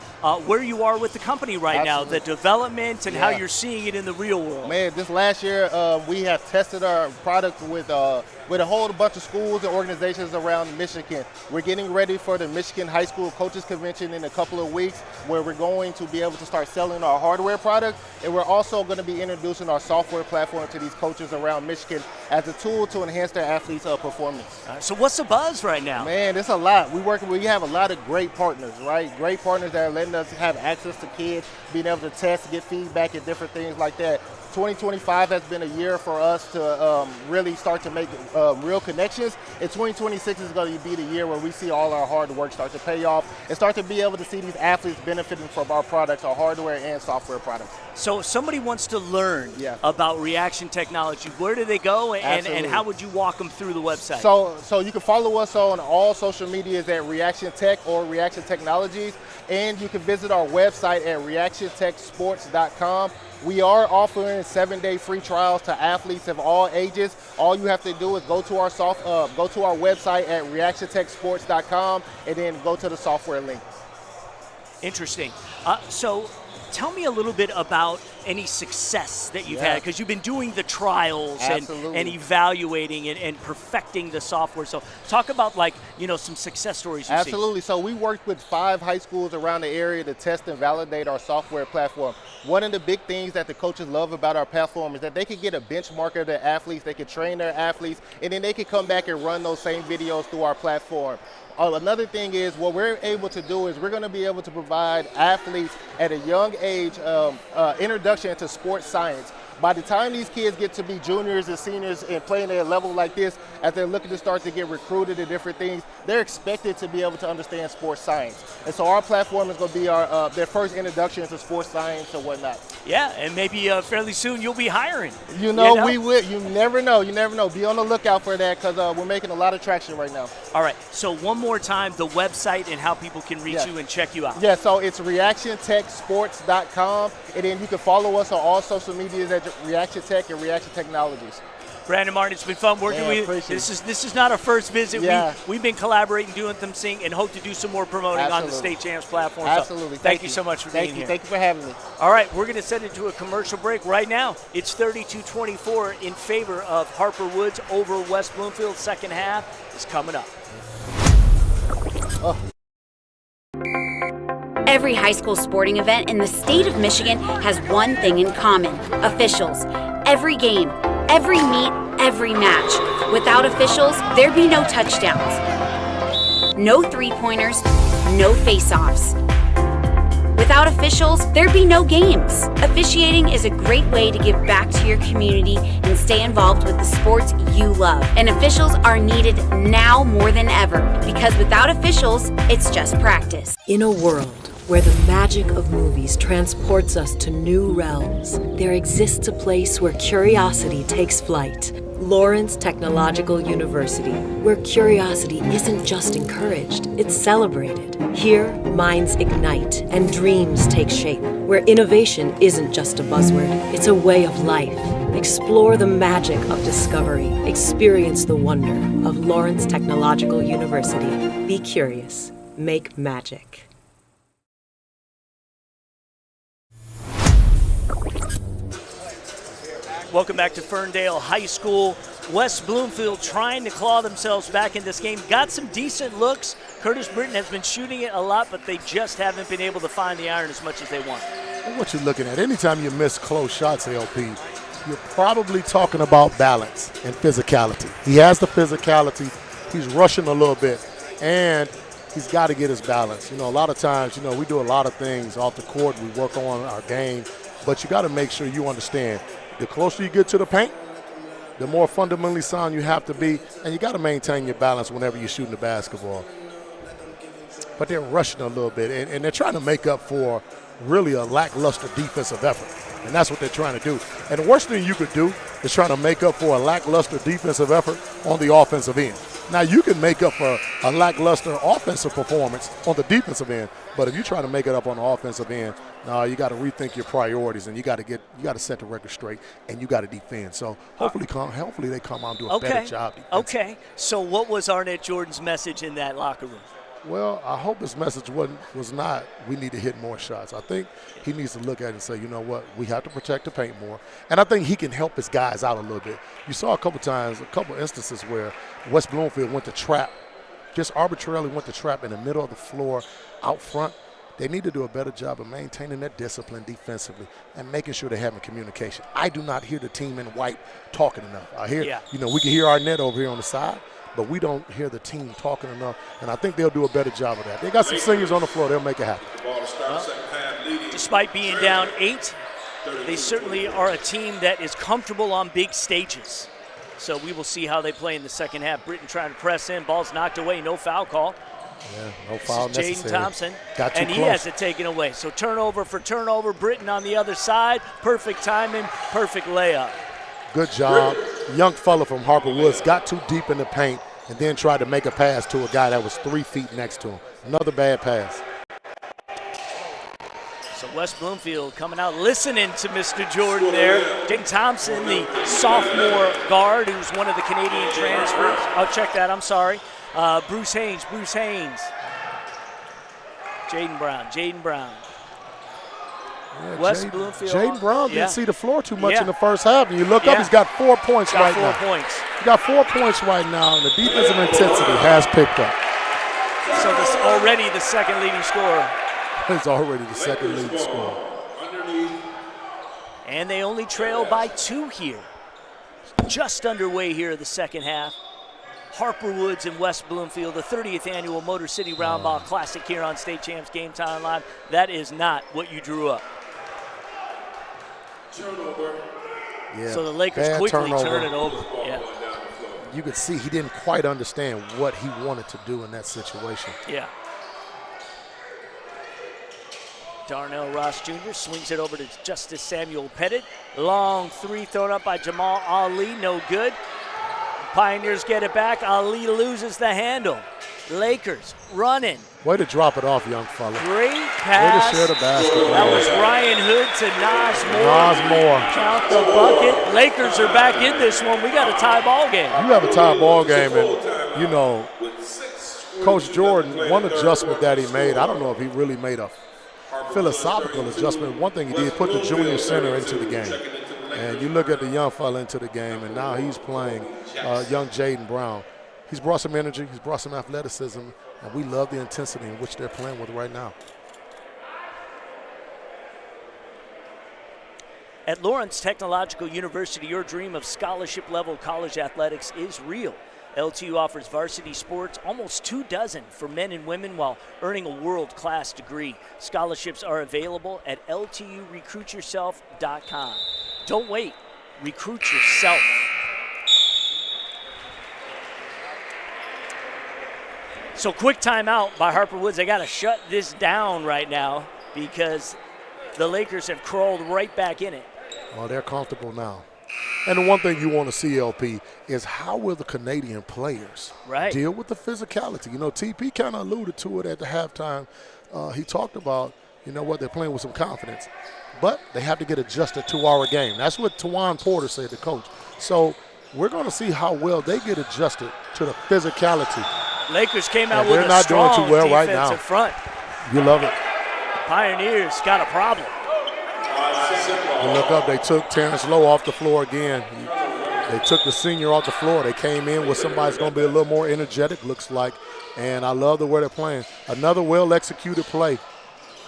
where you are with the company right now, the development and how you're seeing it in the real world. Man, this last year we have tested our product with a whole bunch of schools and organizations around Michigan. We're getting ready for the Michigan High School Coaches Convention in a couple of weeks, where we're going to be able to start selling our hardware product, and we're also going to be introducing our software platform to these coaches around Michigan as a tool to enhance their athletes' performance. So what's the buzz right now? Man, it's a lot. We have a lot of great partners, right? Great partners that are letting us have access to kids, being able to test, get feedback and different things like that. 2025 has been a year for us to really start to make real connections. And 2026 is going to be the year where we see all our hard work start to pay off and start to be able to see these athletes benefiting from our products, our hardware and software products. So if somebody wants to learn about reaction technology, where do they go, and how would you walk them through the website? So you can follow us on all social medias at Reaction Tech or Reaction Technologies, and you can visit our website at reactiontechsports.com. We are offering 7-day free trials to athletes of all ages. All you have to do is go to our website at reactiontechsports.com and then go to the software link. Interesting. So tell me a little bit about any success that you've had, because you've been doing the trials and evaluating and perfecting the software. So talk about, like, some success stories you've seen. So we worked with 5 high schools around the area to test and validate our software platform. One of the big things that the coaches love about our platform is that they could get a benchmark of their athletes, they could train their athletes, and then they could come back and run those same videos through our platform. Another thing is, what we're able to do is we're going to be able to provide athletes at a young age introduction to sports science. By the time these kids get to be juniors and seniors and playing at a level like this, as they're looking to start to get recruited and different things, they're expected to be able to understand sports science. And so our platform is going to be their first introduction to sports science and whatnot. Yeah, and maybe fairly soon you'll be hiring. We will. You never know. You never know. Be on the lookout for that, because we're making a lot of traction right now. All right. So one more time, the website and how people can reach you and check you out. Yeah, so it's reactiontechsports.com, and then you can follow us on all social medias at Reaction Tech and Reaction Technologies. Brandon Martin, it's been fun working with you. This is not our first visit. Yeah. We've been collaborating, doing some things, and hope to do some more promoting on the State Champs platform. Absolutely. So thank you so much for being here. Thank you for having me. All right, we're going to send it to a commercial break right now. It's 32-24 in favor of Harper Woods over West Bloomfield. Second half is coming up. Every high school sporting event in the state of Michigan has one thing in common: officials. Every game, every meet, every match. Without officials, there'd be no touchdowns, no three-pointers, no face-offs. Without officials, there'd be no games. Officiating is a great way to give back to your community and stay involved with the sports you love. And officials are needed now more than ever, because without officials, it's just practice. In a world where the magic of movies transports us to new realms, there exists a place where curiosity takes flight. Lawrence Technological University, where curiosity isn't just encouraged, it's celebrated. Here, minds ignite and dreams take shape, where innovation isn't just a buzzword, it's a way of life. Explore the magic of discovery. Experience the wonder of Lawrence Technological University. Be curious. Make magic. Welcome back to Ferndale High School. West Bloomfield trying to claw themselves back in this game. Got some decent looks. Curtis Britton has been shooting it a lot, but they just haven't been able to find the iron as much as they want. And what you're looking at, anytime you miss close shots, LP, you're probably talking about balance and physicality. He has the physicality. He's rushing a little bit, and he's got to get his balance. A lot of times, we do a lot of things off the court. We work on our game, but you got to make sure you understand, the closer you get to the paint, the more fundamentally sound you have to be, and you got to maintain your balance whenever you're shooting the basketball. But they're rushing a little bit, and they're trying to make up for really a lackluster defensive effort, and that's what they're trying to do. And the worst thing you could do is try to make up for a lackluster defensive effort on the offensive end. Now, you can make up for a lackluster offensive performance on the defensive end, but if you try to make it up on the offensive end, you got to rethink your priorities, and you got to set the record straight, and you got to defend. So hopefully they come out and do a better job defensively. Okay. So what was Arnett Jordan's message in that locker room? Well, I hope his message was not we need to hit more shots. I think he needs to look at it and say, you know what, we have to protect the paint more. And I think he can help his guys out a little bit. You saw a couple instances where West Bloomfield went to trap, just arbitrarily went to trap in the middle of the floor out front. They need to do a better job of maintaining their discipline defensively and making sure they're having communication. I do not hear the team in white talking enough. I hear, we can hear Arnett over here on the side, but we don't hear the team talking enough, and I think they'll do a better job of that. They got some seniors on the floor. They'll make it happen. Despite being down 8, they certainly are a team that is comfortable on big stages. So we will see how they play in the second half. Britton trying to press in. Ball's knocked away. No foul call. Yeah, no foul necessary. Jaden Thompson. Got too and he close. has it taken away. So turnover for turnover. Britton on the other side. Perfect timing. Perfect layup. Good job. Young fella from Harper Woods got too deep in the paint and then tried to make a pass to a guy that was 3 feet next to him. Another bad pass. So West Bloomfield coming out listening to Mr. Jordan there. Jaden Thompson, the sophomore guard, who's one of the Canadian transfers. Oh, check that, I'm sorry. Bruce Haynes. Jaden Brown. Yeah, West Bloomfield. Jaden Brown didn't Yeah. see the floor too much Yeah. in the first half. And you look up, Yeah. he's got 4 points right now. 4 points. He got 4 points right now, and the defensive intensity has picked up. So this already the second leading scorer. He's already the second leading scorer. And they only trail by 2 here. Just underway here the second half. Harper Woods and West Bloomfield, the 30th annual Motor City Roundball Classic here on State Champs Game Time Live. That is not what you drew up. Turnover. Yeah, So the Lakers bad quickly turnover. turn it over. Yeah. You could see he didn't quite understand what he wanted to do in that situation. Yeah. Darnell Ross Jr. swings it over to Justice Samuel Pettit. Long three thrown up by Jamal Ali, no good. Pioneers get it back. Ali loses the handle. Lakers running. Way to drop it off, young fella. Great pass. Way to share the basketball. That was Ryan Hood to Nas Moore. Nas Moore. Count the bucket. Lakers are back in this one. We got a tie ball game. You have a tie ball game, and, you know, Coach Jordan, one adjustment that he made, I don't know if he really made a philosophical adjustment. One thing he did, put the junior center into the game. And you look at the young fella into the game, and now he's playing young Jaden Brown. He's brought some energy, he's brought some athleticism, and we love the intensity in which they're playing with right now. At Lawrence Technological University, your dream of scholarship-level college athletics is real. LTU offers varsity sports, almost 24 for men and women, while earning a world-class degree. Scholarships are available at lturecruityourself.com. Don't wait. Recruit yourself. So quick timeout by Harper Woods. They got to shut this down right now because the Lakers have crawled right back in it. Well, they're comfortable now. And the one thing you want to see, LP, is how will the Canadian players deal with the physicality? You know, TP kind of alluded to it at the halftime. He talked about, you know what, they're playing with some confidence. But they have to get adjusted to our game. That's what Tawan Porter said, the coach. So we're going to see how well they get adjusted to the physicality. Lakers came out with they're a not strong doing too well right defensive now. front. You love it. Pioneers got a problem. You look up, they took Terrence Lowe off the floor again. They took the senior off the floor. They came in with somebody that's going to be a little more energetic, looks like. And I love the way they're playing. Another well-executed play.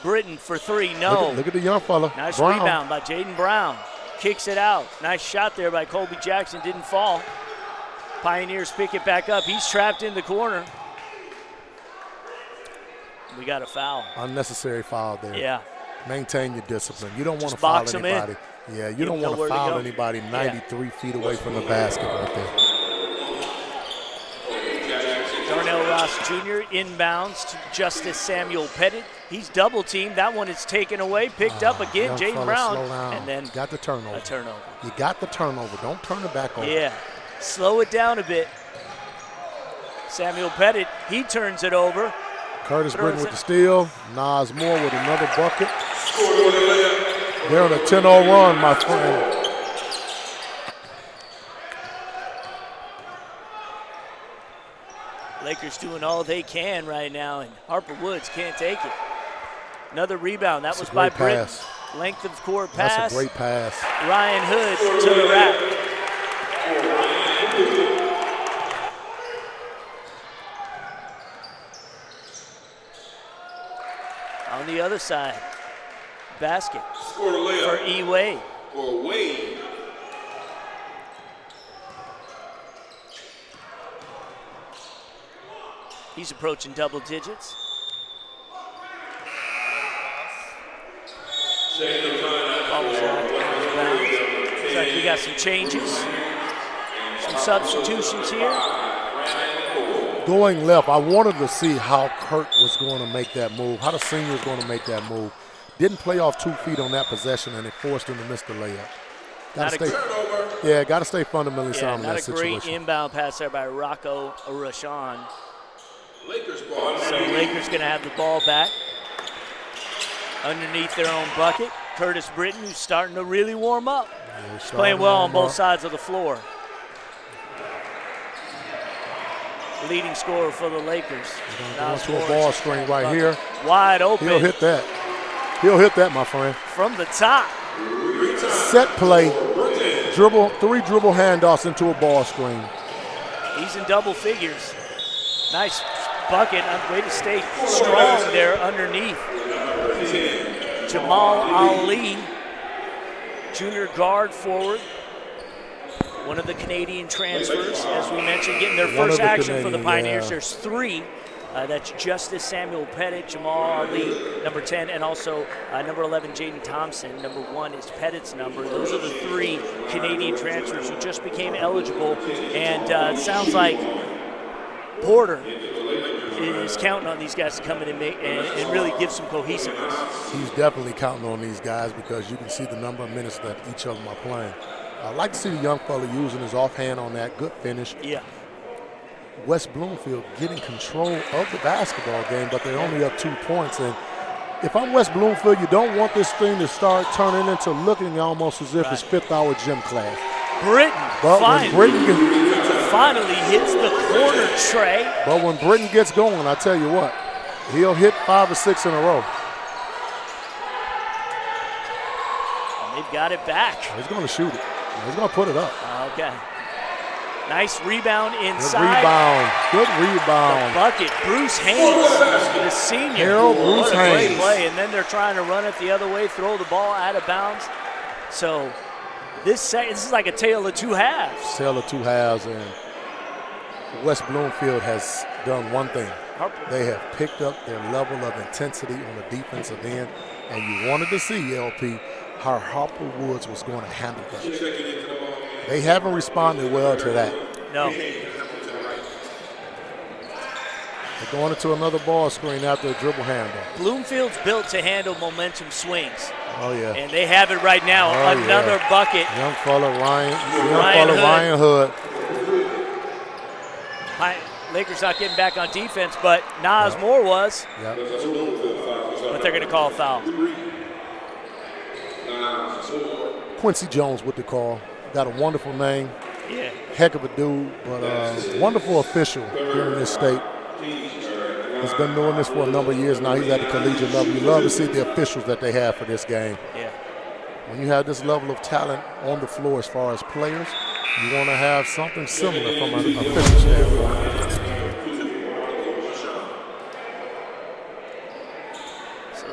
Britton for three, no. Look at the young fella. Nice Brown. rebound by Jaden Brown. Kicks it out. Nice shot there by Colby Jackson. Didn't fall. Pioneers pick it back up. He's trapped in the corner. We got a foul. Unnecessary foul there. Yeah. Maintain your discipline. You don't want to Just foul box 'em anybody. in. Yeah, you don't want to foul anybody 93 feet away from the basket right there. Darnell Ross Jr. inbounds to Justice Samuel Pettit. He's double teamed. That one is taken away. Picked up again. Young Jaden fella, Brown. slow down. And then got the turnover. a turnover. You got the turnover. Don't turn it back over. Yeah. Slow it down a bit. Samuel Pettit, he turns it over. Curtis Britton with the steal. Nas Moore with another bucket. They're on a 10-0 run, my friend. Lakers doing all they can right now, and Harper Woods can't take it. Another rebound. That was by Britton. Length of court pass. That's a great pass. Ryan Hood to the rack. On the other side, basket for E. Wade. For Wade. He's approaching double digits. Ball was knocked we got some changes, some substitutions here. Going left, I wanted to see how Kurt was going to make that move, how the senior was going to make that move. Didn't play off 2 feet on that possession, and it forced him to miss the layup. Got to stay fundamentally sound in that situation. Not a great inbound pass there by Rocco Rashan. So Lakers going to have the ball back underneath their own bucket. Curtis Britton, who's starting to really warm up. Yeah, he's playing well on both sides of the floor. Leading scorer for the Lakers. Going to a ball screen right here. Wide open. He'll hit that. He'll hit that, my friend. From the top. Set play, dribble, 3 dribble handoffs into a ball screen. He's in double figures. Nice bucket. Way to stay strong there underneath. Jamal Ali, junior guard forward. One of the Canadian transfers, as we mentioned, getting their first action for the Pioneers. Yeah. There's 3. That's Justice Samuel Pettit, Jamal Ali, number 10, and also number 11, Jaden Thompson. Number 1 is Pettit's number. Those are the 3 Canadian transfers who just became eligible. And it sounds like Porter is counting on these guys to come in and really give some cohesiveness. He's definitely counting on these guys because you can see the number of minutes that each of them are playing. I like to see the young fella using his offhand on that good finish. Yeah. West Bloomfield getting control of the basketball game, but they're only up 2 points. And if I'm West Bloomfield, you don't want this thing to start turning into looking almost as if it's 5th hour gym class. Britton finally hits the corner tray. But when Britton gets going, I tell you what, he'll hit 5 or 6 in a row. And they've got it back. He's going to shoot it. He's going to put it up. Okay. Nice rebound inside. Good rebound. The bucket. Bruce Haynes, the senior. Bruce Haynes. Great play. And then they're trying to run it the other way, throw the ball out of bounds. So this is like a tale of 2 halves. Tale of 2 halves, and West Bloomfield has done one thing. They have picked up their level of intensity on the defensive end, and you wanted to see, LP, how Harper Woods was going to handle that. They haven't responded well to that. No. They're going into another ball screen after a dribble handoff. Bloomfield's built to handle momentum swings. Oh, yeah. And they have it right now. Another bucket. Young fella Ryan Hood. Lakers not getting back on defense, but Nas Moore was. Yep. But they're going to call a foul. Quincy Jones with the call. Got a wonderful name. Yeah. Heck of a dude, but wonderful official here in this state. He's been doing this for a number of years now. He's at the collegiate level. You love to see the officials that they have for this game. Yeah. When you have this level of talent on the floor as far as players, you want to have something similar from an official standpoint.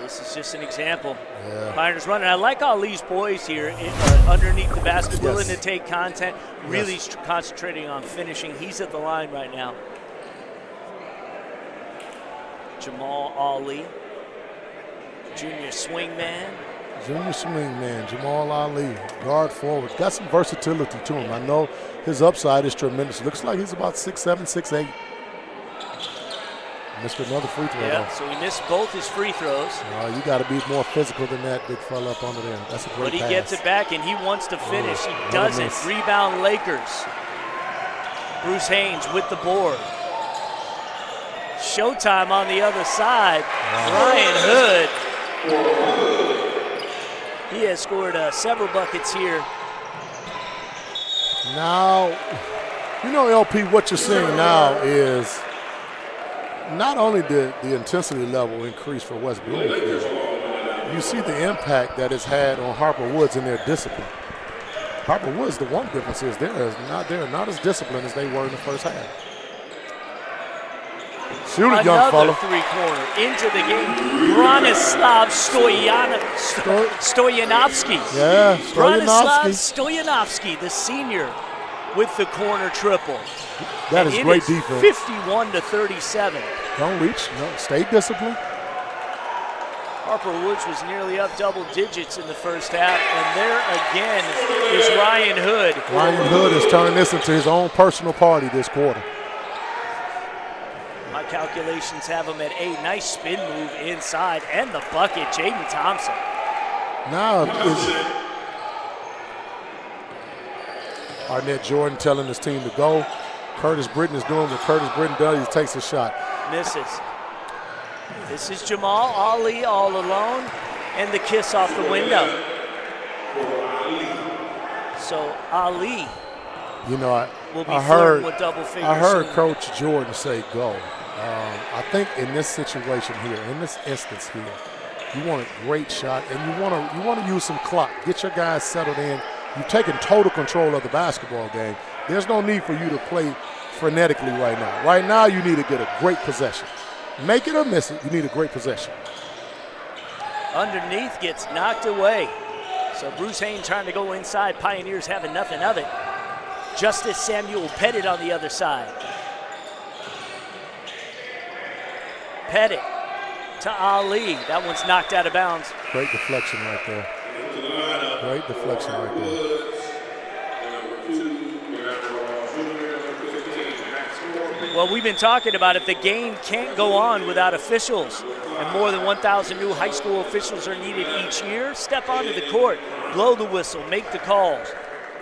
This is just an example. Yeah. Pioneers running. I like Ali's poise here underneath the basket, willing to take content, really concentrating on finishing. He's at the line right now. Jamal Ali, junior swingman. Jamal Ali, guard forward. Got some versatility to him. I know his upside is tremendous. Looks like he's about 6'7", 6'8". Missed another free throw. Yeah, so he missed both his free throws. You got to be more physical than that big fella up under there. That's a great But he pass. gets it back, and he wants to finish. He doesn't. Rebound Lakers. Bruce Haynes with the board. Showtime on the other side. Ryan Hood. He has scored several buckets here. Now, LP, what you're seeing now is not only did the intensity level increase for West Bloomfield, you see the impact that it's had on Harper Woods and their discipline. Harper Woods, the one difference is they're not as disciplined as they were in the first half. Shoot it, young fella. Another three-pointer into the game. Bronislav Stoyanovsky. Yeah, Bronislav Stoyanovsky, the senior, with the corner triple. That is great defense. 51-37. Don't reach. No, stay disciplined. Harper Woods was nearly up double digits in the first half, and there again is Ryan Hood. Ryan Hood is turning this into his own personal party this quarter. My calculations have him at 8. Nice spin move inside, and the bucket, Jaden Thompson. Now Arnett Jordan telling his team to go. Curtis Britton is doing what Curtis Britton does. He takes a shot. Misses. This is Jamal Ali all alone, and the kiss off the window. So Ali will be flirting with double figures. I heard soon. Coach Jordan say go. I think in this situation here, in this instance here, you want a great shot, and you want to use some clock. Get your guys settled in. You've taken total control of the basketball game. There's no need for you to play frenetically right now. Right now, you need to get a great possession. Make it or miss it, you need a great possession. Underneath gets knocked away. So Bruce Haynes trying to go inside. Pioneers having nothing of it. Justice Samuel Pettit on the other side. Pettit to Ali. That one's knocked out of bounds. Great deflection right there. Great deflection right there. Well, we've been talking about it. The game can't go on without officials. And more than 1,000 new high school officials are needed each year. Step onto the court, blow the whistle, make the calls.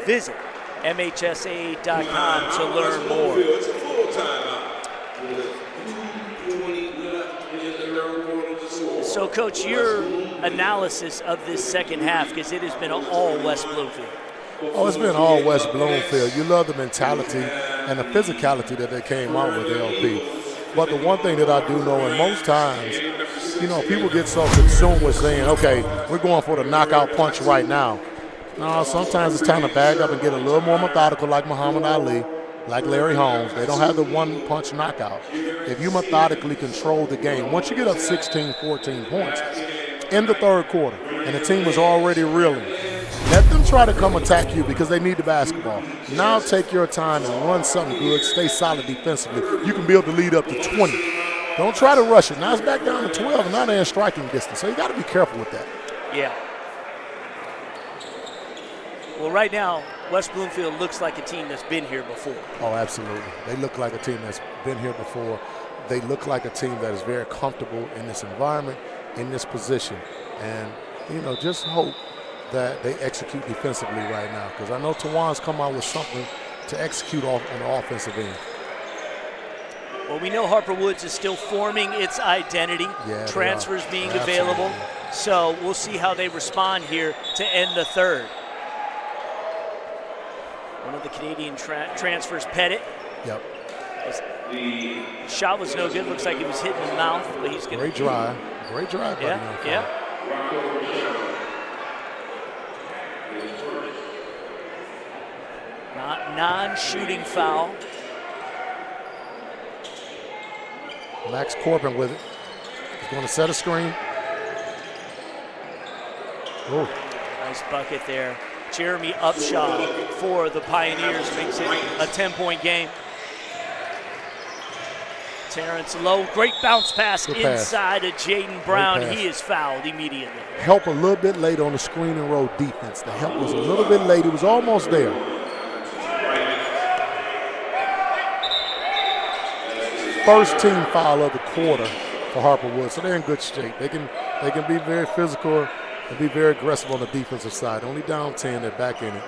Visit MHSAA.com to learn more. So, Coach, your analysis of this second half, because it has been all West Bloomfield. Oh, it's been all West Bloomfield. You love the mentality and the physicality that they came out with LP. But the one thing that I do know, and most times, people get so consumed with saying, okay, we're going for the knockout punch right now. No, sometimes it's time to bag up and get a little more methodical like Muhammad Ali, like Larry Holmes. They don't have the one-punch knockout. If you methodically control the game, once you get up 16, 14 points in the third quarter, and the team was already reeling, let them try to come attack you because they need the basketball. Now take your time and run something good. Stay solid defensively. You can build the lead up to 20. Don't try to rush it. Now it's back down to 12, and now they're in striking distance. So you got to be careful with that. Yeah. Well, right now, West Bloomfield looks like a team that's been here before. Oh, absolutely. They look like a team that's been here before. They look like a team that is very comfortable in this environment, in this position. And, just hope that they execute defensively right now, because I know Tawan's come out with something to execute on the offensive end. Well, we know Harper Woods is still forming its identity, transfers being available, so we'll see how they respond here to end the third. One of the Canadian transfers, Pettit. Yep. The shot was no good. Looks like he was hitting the mouth, but he's going to. Great drive, buddy. Yeah. Non-shooting foul. Max Corbin with it. He's going to set a screen. Oh. Nice bucket there. Jeremy Upshaw for the Pioneers makes it a 10-point game. Terrence Lowe, great bounce pass inside of Jaden Brown. He is fouled immediately. Help a little bit late on the screen and roll defense. The help was a little bit late. It was almost there. First team foul of the quarter for Harper Woods, so they're in good shape. They can be very physical and be very aggressive on the defensive side. Only down 10, they're back in it.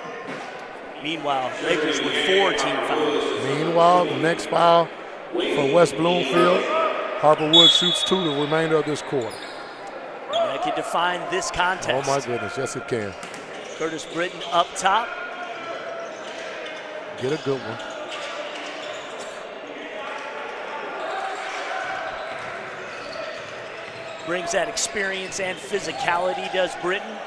Meanwhile, Lakers with 4 team fouls. Meanwhile, the next foul for West Bloomfield, Harper Woods shoots 2 the remainder of this quarter. And that can define this contest. Oh my goodness, yes it can. Curtis Britton up top. Get a good one. Brings that experience and physicality, does Britton.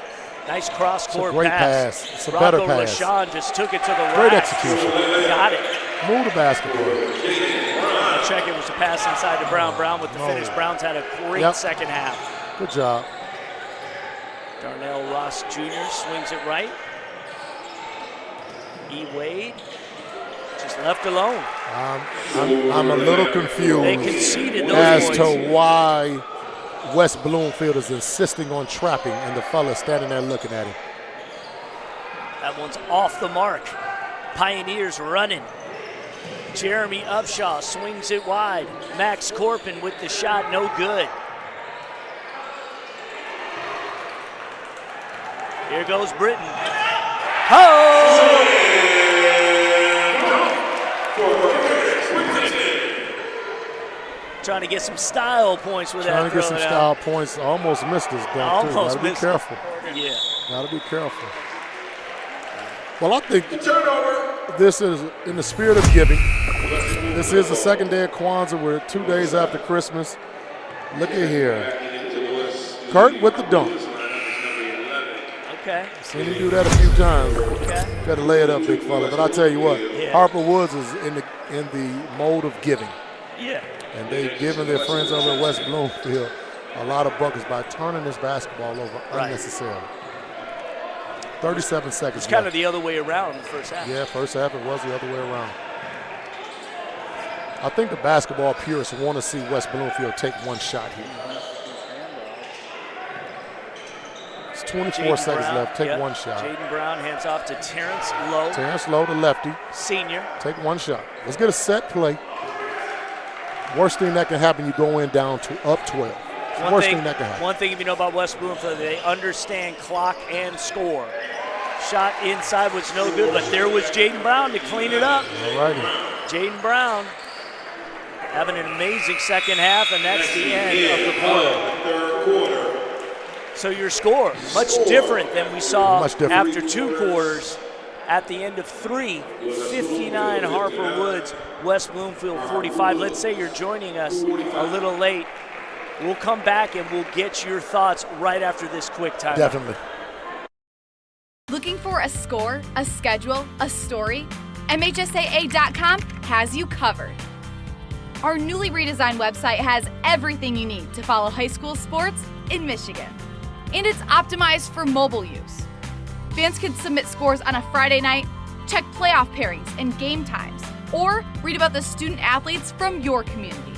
Nice cross-court great pass. It's a better pass. Rashawn just took it to the rack. Great execution. Got it. Move the basketball. I check it was a pass inside to Brown. Brown with the finish. Brown's had a great second half. Good job. Darnell Ross Jr. swings it right. E. Wade just left alone. I'm a little confused they conceded those as points. to why West Bloomfield is insisting on trapping, and the fella standing there looking at him. That one's off the mark. Pioneers running. Jeremy Upshaw swings it wide. Max Corpin with the shot, no good. Here goes Britton. Oh! Trying to get some style points with that throw. Trying to get some style points. Almost missed his dunk, too. Got to be careful. Yeah. Got to be careful. Well, I think this is in the spirit of giving. This is the second day of Kwanzaa. We're 2 days after Christmas. Look at here. Kurt with the dunk. Okay. Seen him do that a few times. Okay. Got to lay it up, big fella. But I'll tell you what, Yeah. Harper Woods is in the mode of giving. Yeah. And they've given their friends over at West Bloomfield a lot of buckets by turning this basketball over unnecessarily. 37 seconds It's kind left. of the other way around in the first half. Yeah, first half it was the other way around. I think the basketball purists want to see West Bloomfield take one shot here. It's 24 seconds left. Take one shot. Jaden Brown hands off to Terrence Lowe. Terrence Lowe, the lefty. Senior. Take one shot. Let's get a set play. Worst thing that can happen, you go in down to up 12. Worst thing that can happen. One thing if you know about West Bloomfield, they understand clock and score. Shot inside was no good, but there was Jaden Brown to clean it up. All righty. Jaden Brown having an amazing second half, and that's the end of the quarter. So your score, much different than we saw after 2 quarters. At the end of 3, 59 Harper Woods, West Bloomfield 45. Let's say you're joining us a little late. We'll come back and we'll get your thoughts right after this quick time. Definitely. Looking for a score, a schedule, a story? MHSAA.com has you covered. Our newly redesigned website has everything you need to follow high school sports in Michigan. And it's optimized for mobile use. Fans can submit scores on a Friday night, check playoff pairings and game times, or read about the student athletes from your community.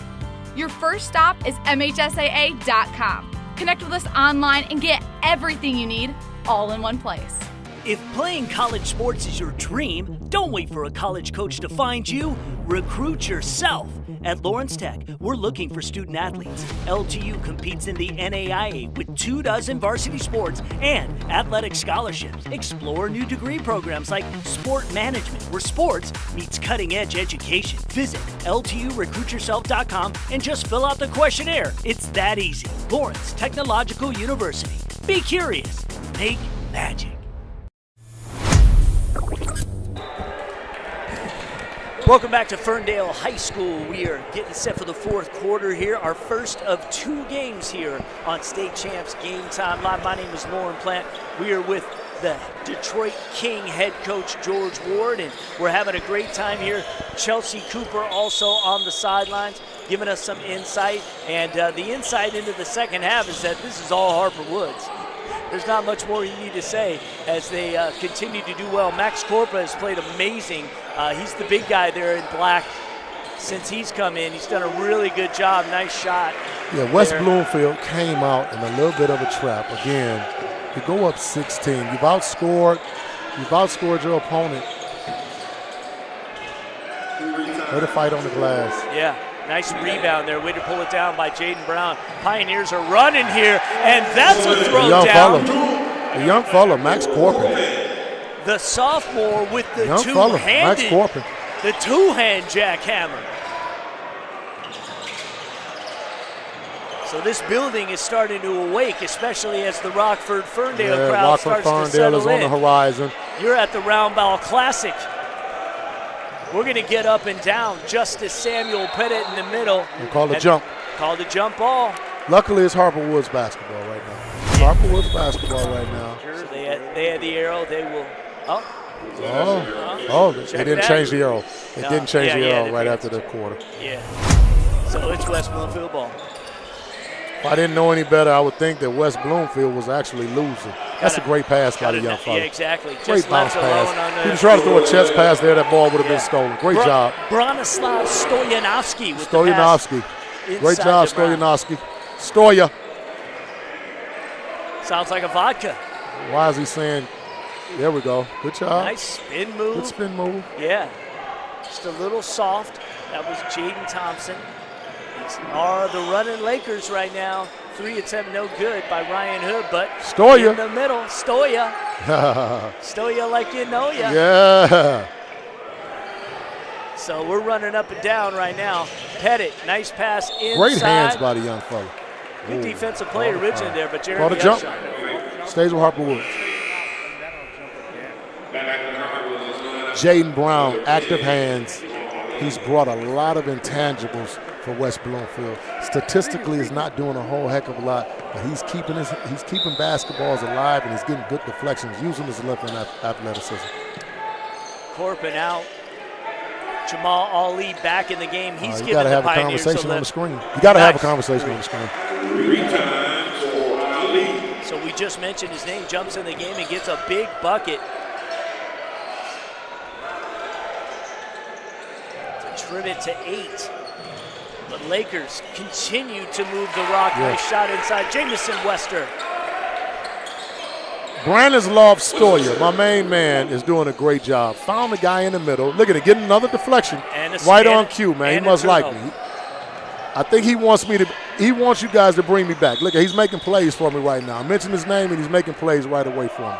Your first stop is MHSAA.com. Connect with us online and get everything you need all in one place. If playing college sports is your dream, don't wait for a college coach to find you. Recruit yourself. At Lawrence Tech, we're looking for student athletes. LTU competes in the NAIA with 24 varsity sports and athletic scholarships. Explore new degree programs like sport management, where sports meets cutting-edge education. Visit LTURecruitYourself.com and just fill out the questionnaire. It's that easy. Lawrence Technological University. Be curious. Make magic. Welcome back to Ferndale High School. We are getting set for the 4th quarter here, our first of 2 games here on State Champs Game Time Live. My name is Lauren Plant. We are with the Detroit King head coach George Ward, and we're having a great time here. Chelsea Cooper also on the sidelines, giving us some insight. And the insight into the second half is that this is all Harper Woods. There's not much more you need to say as they continue to do well. Max Corpa has played amazing. He's the big guy there in black since he's come in. He's done a really good job. Nice shot. Yeah, West Bloomfield came out in a little bit of a trap. Again, you go up 16. You've outscored your opponent. Way to fight on the glass. Yeah. Nice rebound there. Way to pull it down by Jaden Brown. Pioneers are running here, and that's a throw down. The young fella, Max Corpin. The sophomore with the Young fella, Max Corpin. The two-hand jackhammer. So this building is starting to awake, especially as the Rockford-Ferndale crowd starts to settle is on the horizon. You're at the Round Ball Classic. We're going to get up and down. Justice Samuel Pettit in the middle. And call the jump. Call the jump ball. Luckily, it's Harper Woods basketball right now. Harper Woods basketball right now. Sure, they had the arrow. They will. They didn't change the arrow. They didn't change the arrow right after the quarter. Yeah. So it's West Bloomfield ball. If I didn't know any better, I would think that West Bloomfield was actually losing. That's a great pass by the young fella. Yeah, exactly. Great bounce pass. He was trying to throw a chest pass there. That ball would have been stolen. Great job. Bronislav Stoyanovsky with Stoyanovsky. Great job, Stoyanovsky. Stoya. Sounds like a vodka. Why is he saying, there we go. Good job. Nice spin move. Good spin move. Yeah. Just a little soft. That was Jaden Thompson. These are the running Lakers right now. 3 attempt no good by Ryan Hood, but Stoya. in the middle, Stoya. Stoya like you know ya. Yeah. So we're running up and down right now. Pettit, nice pass inside. Great hands by the young fella. Good defensive play originally there, but Jeremy Ball to jump. Upshot. Stays with Harper Woods. Jaden Brown, active hands. He's brought a lot of intangibles for West Bloomfield. Statistically, he's not doing a whole heck of a lot, but he's keeping basketballs alive, and he's getting good deflections, using his left and athleticism. Corbin out. Jamal Ali back in the game. He's You giving got to the have a Pioneers conversation a on the lift. screen. You got to have a Nice. conversation on the screen. 3 times for Ali. So we just mentioned his name, jumps in the game and gets a big bucket. To trim it to 8. The Lakers continue to move the rock. Yeah. Nice shot inside. Jamison Wester. Branislav Stoya, my main man, is doing a great job. Found the guy in the middle. Look at it, getting another deflection. Right on cue, man. He must like me. I think he wants you guys to bring me back. Look, he's making plays for me right now. I mentioned his name, and he's making plays right away for me.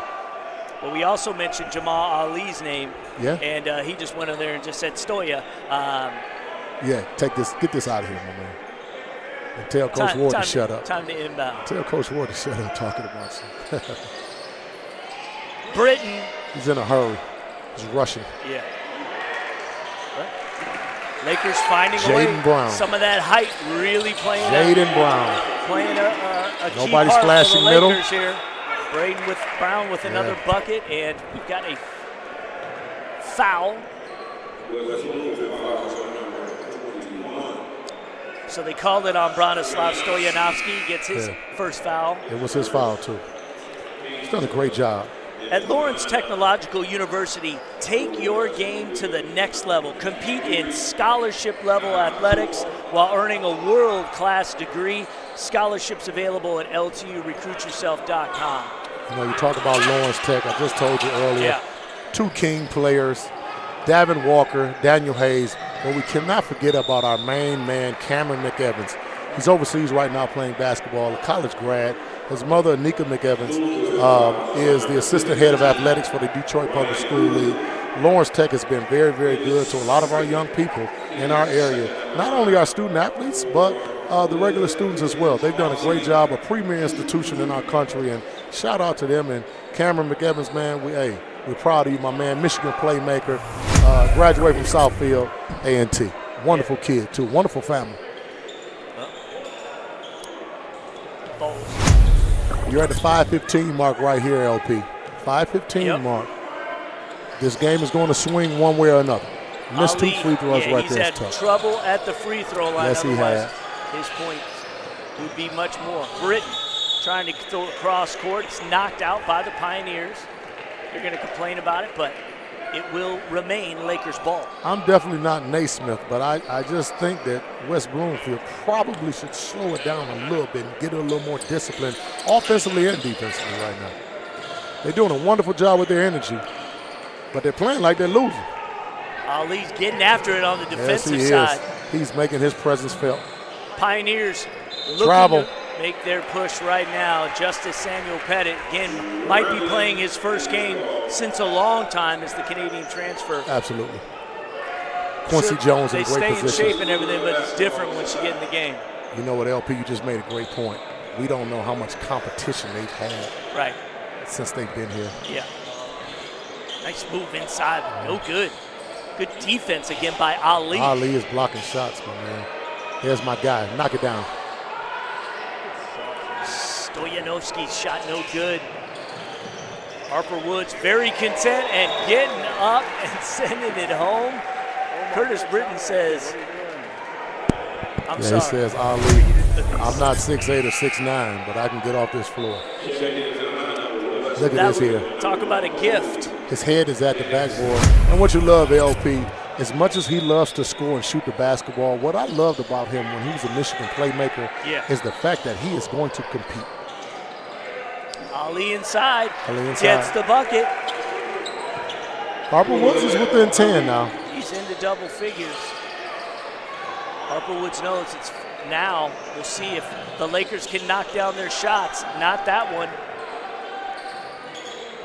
Well, we also mentioned Jamal Ali's name. Yeah. And he just went in there and just said Stoya. Yeah, get this out of here, my man. And tell Coach Ward to shut up. Time to inbound. Tell Coach Ward to shut up talking about you. Britton. He's in a hurry. He's rushing. Yeah. Lakers finding Jaden Brown. Some of that height really playing Jaden Brown. Playing a key Nobody's part flashing for the middle. Lakers here. Braden with Brown with another bucket, and we've got a foul. So they called it on Branislav Stoyanovsky. Gets his first foul. It was his foul, too. He's done a great job. At Lawrence Technological University, take your game to the next level. Compete in scholarship-level athletics while earning a world-class degree. Scholarships available at lturecruityourself.com. You know, you talk about Lawrence Tech. I just told you earlier. Yeah. 2 King players, Davin Walker, Daniel Hayes. But we cannot forget about our main man, Cameron McEvans. He's overseas right now playing basketball, a college grad. His mother, Anika McEvans, is the assistant head of athletics for the Detroit Public School League. Lawrence Tech has been very, very good to a lot of our young people in our area. Not only our student athletes, but the regular students as well. They've done a great job, a premier institution in our country, and shout out to them. And Cameron McEvans, man, we're proud of you, my man, Michigan playmaker, graduated from Southfield A&T. Wonderful kid, too. Wonderful family. You're at the 5:15 mark right here, LP. 5:15 mark. This game is going to swing one way or another. Missed 2 free throws right there. He's had trouble at the free throw line. Yes, he had. His point would be much more. Britton trying to throw it across court. It's knocked out by the Pioneers. They're going to complain about it, but it will remain Lakers ball. I'm definitely not Naismith, but I just think that West Bloomfield probably should slow it down a little bit and get a little more discipline offensively and defensively right now. They're doing a wonderful job with their energy, but they're playing like they're losing. Ali's getting after it on the defensive yes, he side. Is. He's making his presence felt. Pioneers looking to make their push right now. Justice Samuel Pettit, again, might be playing his first game since a long time as the Canadian transfer. Absolutely. Quincy Jones in a great position. They stay in shape and everything, but it's different once you get in the game. You know what, LP, you just made a great point. We don't know how much competition they've had since they've been here. Yeah. Nice move inside, no good. Good defense again by Ali. Ali is blocking shots, my man. There's my guy. Knock it down. Stoyanovsky's shot no good. Harper Woods very content and getting up and sending it home. Curtis Britton says, I'm sorry. He says, Ali, I'm not 6'8" or 6'9", but I can get off this floor. Look at this here. Talk about a gift. His head is at the backboard. And what you love, LP, as much as he loves to score and shoot the basketball, what I loved about him when he was a Michigan playmaker is the fact that he is going to compete. Ali inside. Ali inside. Gets the bucket. Harper Woods is within 10 now. He's into double figures. Harper Woods knows it's now. We'll see if the Lakers can knock down their shots. Not that one.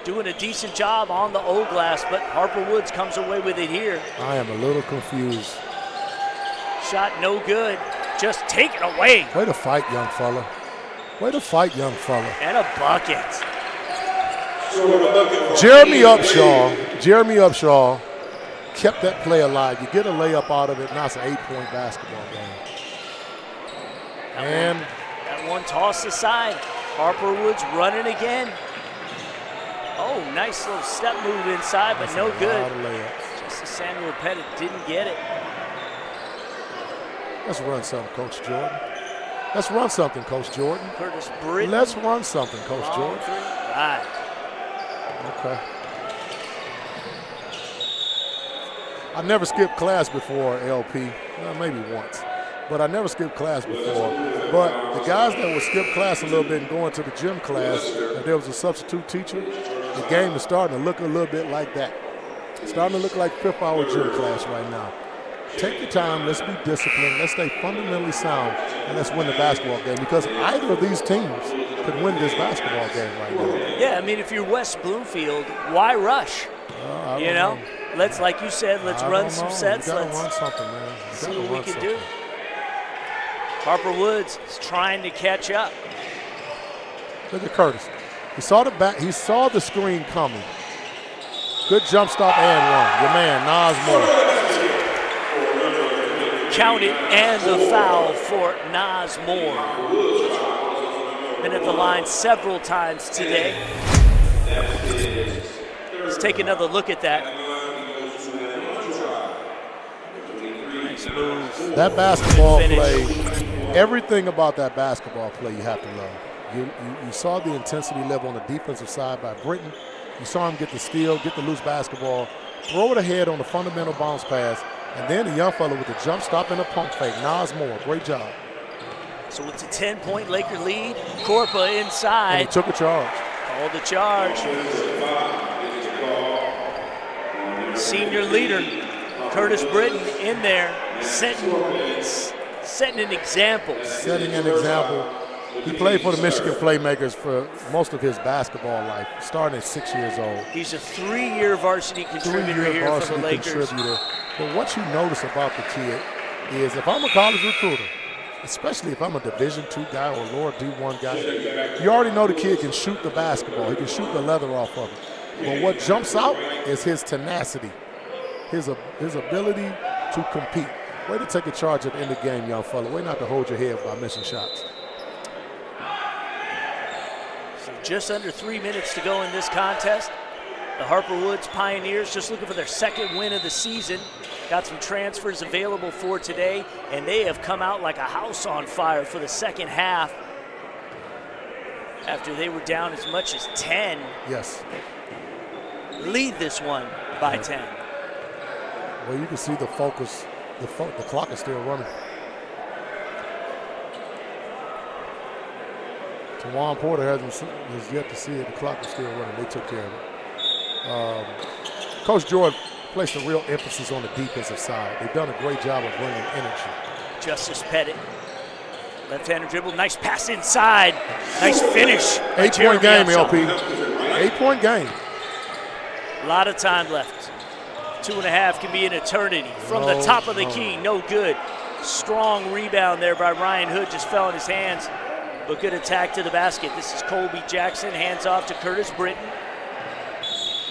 Doing a decent job on the O-glass, but Harper Woods comes away with it here. I am a little confused. Shot no good. Just take it away. Way to fight, young fella. Way to fight, young fella. And a bucket. Jeremy Upshaw kept that play alive. You get a layup out of it, now it's an 8-point basketball game. And that one tossed aside. Harper Woods running again. Oh, nice little step move inside, but no good. Just as Samuel Pettit didn't get it. Let's run something, Coach Jordan. Let's run something, Coach Jordan. Curtis Britton. Let's run something, Coach Jordan. Right. Okay. I never skipped class before, LP. Well, maybe once. But I never skipped class before. But the guys that would skip class a little bit and go into the gym class, if there was a substitute teacher, the game is starting to look a little bit like that. It's starting to look like 5th-hour gym class right now. Take your time, let's be disciplined, let's stay fundamentally sound, and let's win the basketball game, because either of these teams could win this basketball game right now. Yeah, I mean, if you're West Bloomfield, why rush? You know? Let's, like you said, let's run some sets. You gotta let's run something, man. see what we can do. Harper Woods is trying to catch up. Look at Curtis. He saw the screen coming. Good jump stop and run. Your man, Nas Moore. Counted, and the foul for Nas Moore. Been at the line several times today. Let's take another look at that. Nice move. That basketball play, everything about that basketball play you have to love. You saw the intensity level on the defensive side by Britton. You saw him get the steal, get the loose basketball, throw it ahead on the fundamental bounce pass, and then the young fellow with the jump stop and the pump fake. Nas Moore, great job. So it's a 10-point Laker lead. Corpa inside. And he took a charge. Called the charge. Senior leader, Curtis Britton, in there, setting an example. Setting an example. He played for the Michigan Playmakers for most of his basketball life, starting at 6 years old. He's a 3-year varsity contributor here for the Lakers. But what you notice about the kid is, if I'm a college recruiter, especially if I'm a Division II guy or lower D1 guy, you already know the kid can shoot the basketball. He can shoot the leather off of it. But what jumps out is his tenacity, his ability to compete. Way to take a charge at the end of the game, young fella. Way not to hold your head by missing shots. So just under 3 minutes to go in this contest. The Harper Woods Pioneers just looking for their second win of the season. Got some transfers available for today, and they have come out like a house on fire for the second half after they were down as much as 10. Yes. Lead this one by 10. Well, you can see the focus. The clock is still running. Tawan Porter has yet to see it. The clock is still running. They took care of it. Coach Jordan placed a real emphasis on the defensive side. They've done a great job of bringing energy. Justice Pettit, left-hander dribble, nice pass inside, nice finish. 8-point game, LP. 8-point game. A lot of time left. 2.5 can be an eternity. From the top of the key, no good. Strong rebound there by Ryan Hood, just fell in his hands, but good attack to the basket. This is Colby Jackson, hands off to Curtis Britton.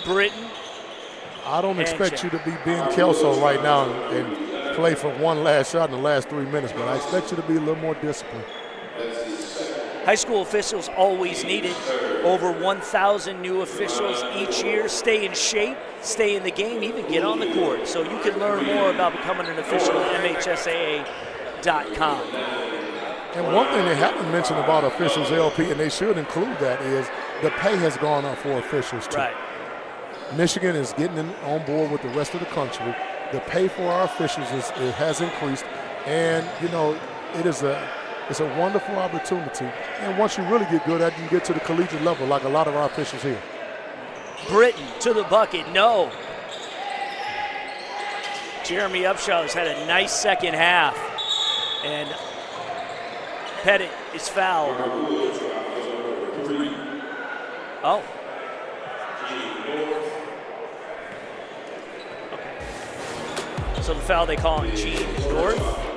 Britton. I don't expect you to be Ben Kelso right now and play for one last shot in the last 3 minutes, but I expect you to be a little more disciplined. High school officials always needed. Over 1,000 new officials each year. Stay in shape, stay in the game, even get on the court. So you can learn more about becoming an official at MHSAA.com. And one thing they haven't mentioned about officials, LP, and they should include that, is the pay has gone up for officials too. Right. Michigan is getting on board with the rest of the country. The pay for our officials has increased, and you know it's It's a wonderful opportunity. And once you really get good at it, you get to the collegiate level like a lot of our officials here. Britton to the bucket, no. Jeremy Upshaw has had a nice second half. And Pettit is fouled. Oh. Okay. So the foul they call on Gene North.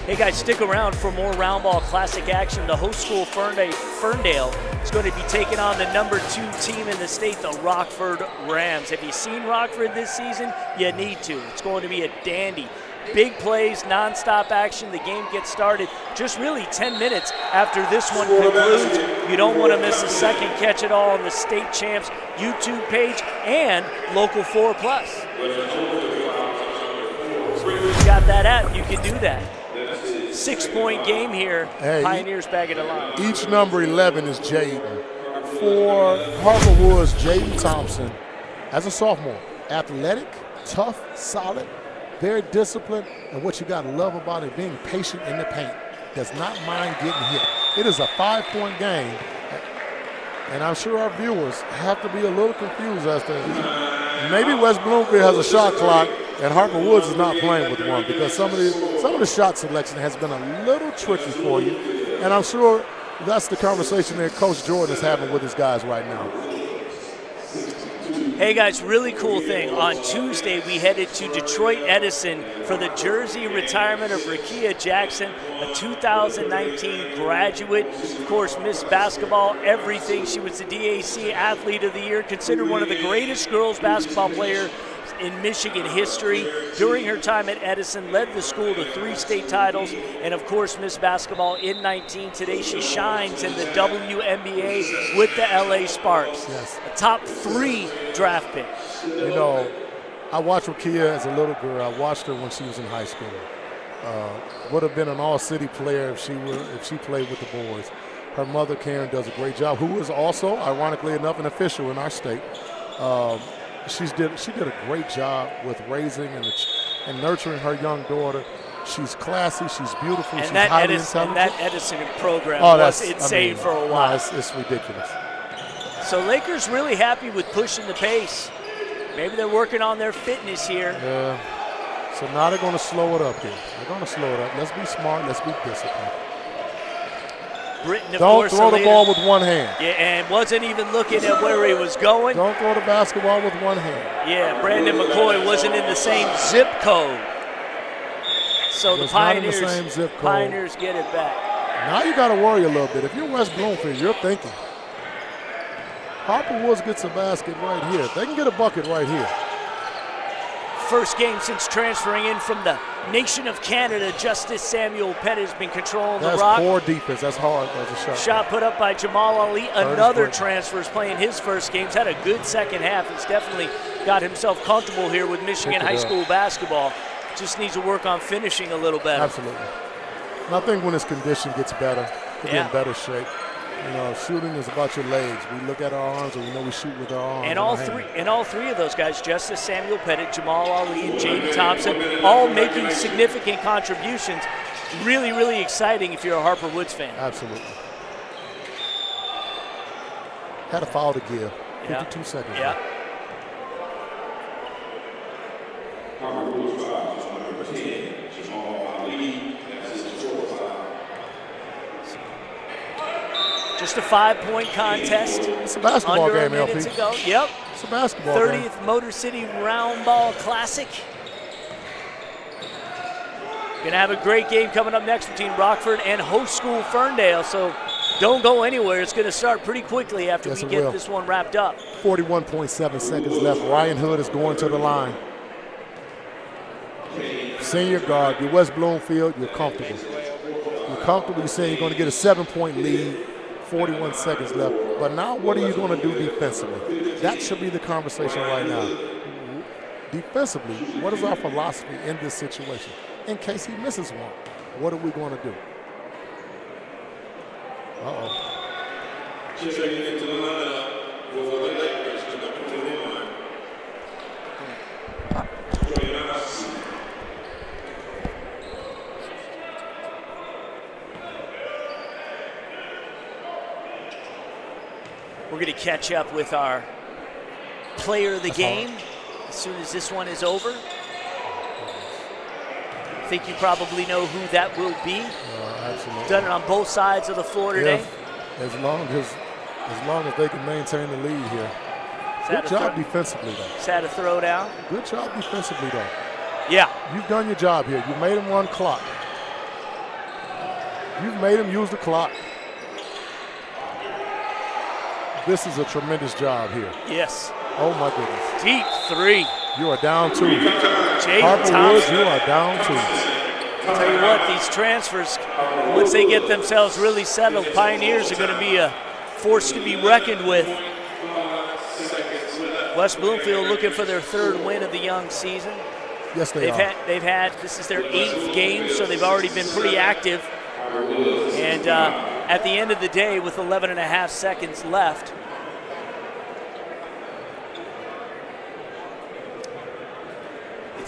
Hey guys, stick around for more Round Ball Classic action. The host school, Ferndale, is going to be taking on the #2 team in the state, the Rockford Rams. Have you seen Rockford this season? You need to. It's going to be a dandy. Big plays, nonstop action. The game gets started just really 10 minutes after this one concludes. You don't want to miss a second. Catch it all on the State Champs YouTube page and Local 4+. So if you've got that app, you can do that. 6-point game here. Hey, Pioneers back at the line. Each number 11 is Jaden. For Harper Woods, Jaden Thompson, as a sophomore, athletic, tough, solid, very disciplined, and what you got to love about it, being patient in the paint. Does not mind getting hit. It is a 5-point game, and I'm sure our viewers have to be a little confused as to maybe West Bloomfield has a shot clock and Harper Woods is not playing with one, because some of the shot selection has been a little tricky for you, and I'm sure that's the conversation that Coach Jordan is having with his guys right now. Hey guys, really cool thing. On Tuesday, we headed to Detroit Edison for the jersey retirement of Rakia Jackson, a 2019 graduate. Of course, Miss Basketball, everything. She was the DAC Athlete of the Year, considered one of the greatest girls basketball players in Michigan history. During her time at Edison, led the school to 3 state titles, and of course Miss Basketball in 19. Today she shines in the WNBA with the LA Sparks. Yes. A top 3 draft pick. You know, I watched Rakia as a little girl. I watched her when she was in high school. Would have been an all-city player if she played with the boys. Her mother, Karen, does a great job, who is also, ironically enough, an official in our state. She did a great job with raising and nurturing her young daughter. She's classy, she's beautiful, she's highly intelligent. And that Edison program was insane for a while. No, it's ridiculous. So Lakers really happy with pushing the pace. Maybe they're working on their fitness here. Yeah. So now they're going to slow it up here. They're going to slow it up. Let's be smart. Let's be disciplined. Britton, of Don't course, throw the ball with one hand. Yeah, and wasn't even looking at where he was going. Don't throw the basketball with one hand. Yeah, Brandon McCoy wasn't in the same zip code. So the Pioneers, not in the same zip code. Pioneers get it back. Now you got to worry a little bit. If you're West Bloomfield, you're thinking, Harper Woods gets a basket right here. They can get a bucket right here. First game since transferring in from the nation of Canada, Justice Samuel Pettit has been controlling the rock. That's poor defense. That's hard as a shot. Shot put up by Jamal Ali. Another transfer is playing his first game. He's had a good second half. He's definitely got himself comfortable here with Michigan high school basketball. Just needs to work on finishing a little better. Absolutely. And I think when his condition gets better, he'll be in better shape. You know, shooting is about your legs. We look at our arms and we know we shoot with our arms. And all three of those guys, Justice Samuel Pettit, Jamal Ali, and Jaden Thompson, all making significant contributions. Really, really exciting if you're a Harper Woods fan. Absolutely. Had a foul to give. 52 seconds. Yeah. Harper Woods foul, number 10, Jamal Ali. That's his fourth foul. Just a 5-point contest. It's a basketball Under game, a minute LP. to go. Yep. It's a basketball 30th game. Motor City Round Ball Classic. Gonna have a great game coming up next between Rockford and host school Ferndale. So don't go anywhere. It's gonna start pretty quickly after we get this one wrapped up. 41.7 seconds left. Ryan Hood is going to the line. Senior guard, you're West Bloomfield, you're comfortable. You're comfortable, you say you're going to get a 7-point lead, 41 seconds left. But now what are you going to do defensively? That should be the conversation right now. Defensively, what is our philosophy in this situation? In case he misses one, what are we going to do? Uh-oh. Checking into the lineup for the Lakers to number 21. We're going to catch up with our player of the game as soon as this one is over. I think you probably know who that will be. Absolutely. Done it on both sides of the floor today. As long as they can maintain the lead here. Good job defensively, though. Just had a throwdown. Good job defensively, though. Yeah. You've done your job here. You made him run clock. You've made him use the clock. This is a tremendous job here. Yes. Oh, my goodness. Deep three. You are down 2. Harper Thompson. Woods, you are down 2. I'll tell you what, these transfers, once they get themselves really settled, Pioneers are going to be a force to be reckoned with. West Bloomfield looking for their 3rd win of the young season. Yes, they've had, this is their 8th game, so they've already been pretty active. And at the end of the day, with 11 and a half seconds left,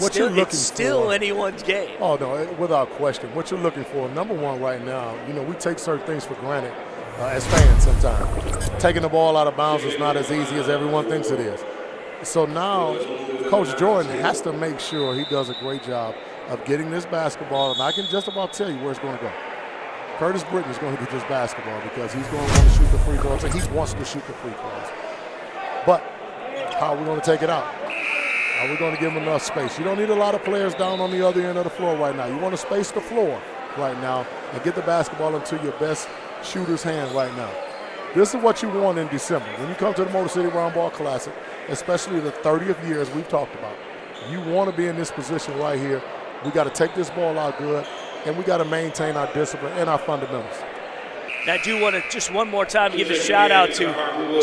it's still anyone's game. Oh, no, without question. What you're looking for, number one right now, we take certain things for granted as fans sometimes. Taking the ball out of bounds is not as easy as everyone thinks it is. So now Coach Jordan has to make sure he does a great job of getting this basketball, and I can just about tell you where it's going to go. Curtis Britton is going to get this basketball because he's going to want to shoot the free throws, and he wants to shoot the free throws. But how are we going to take it out? Are we going to give him enough space? You don't need a lot of players down on the other end of the floor right now. You want to space the floor right now and get the basketball into your best shooter's hand right now. This is what you want in December. When you come to the Motor City Round Ball Classic, especially the 30th year as we've talked about, you want to be in this position right here. We got to take this ball out good, and we got to maintain our discipline and our fundamentals. And I do want to just one more time give a shout out to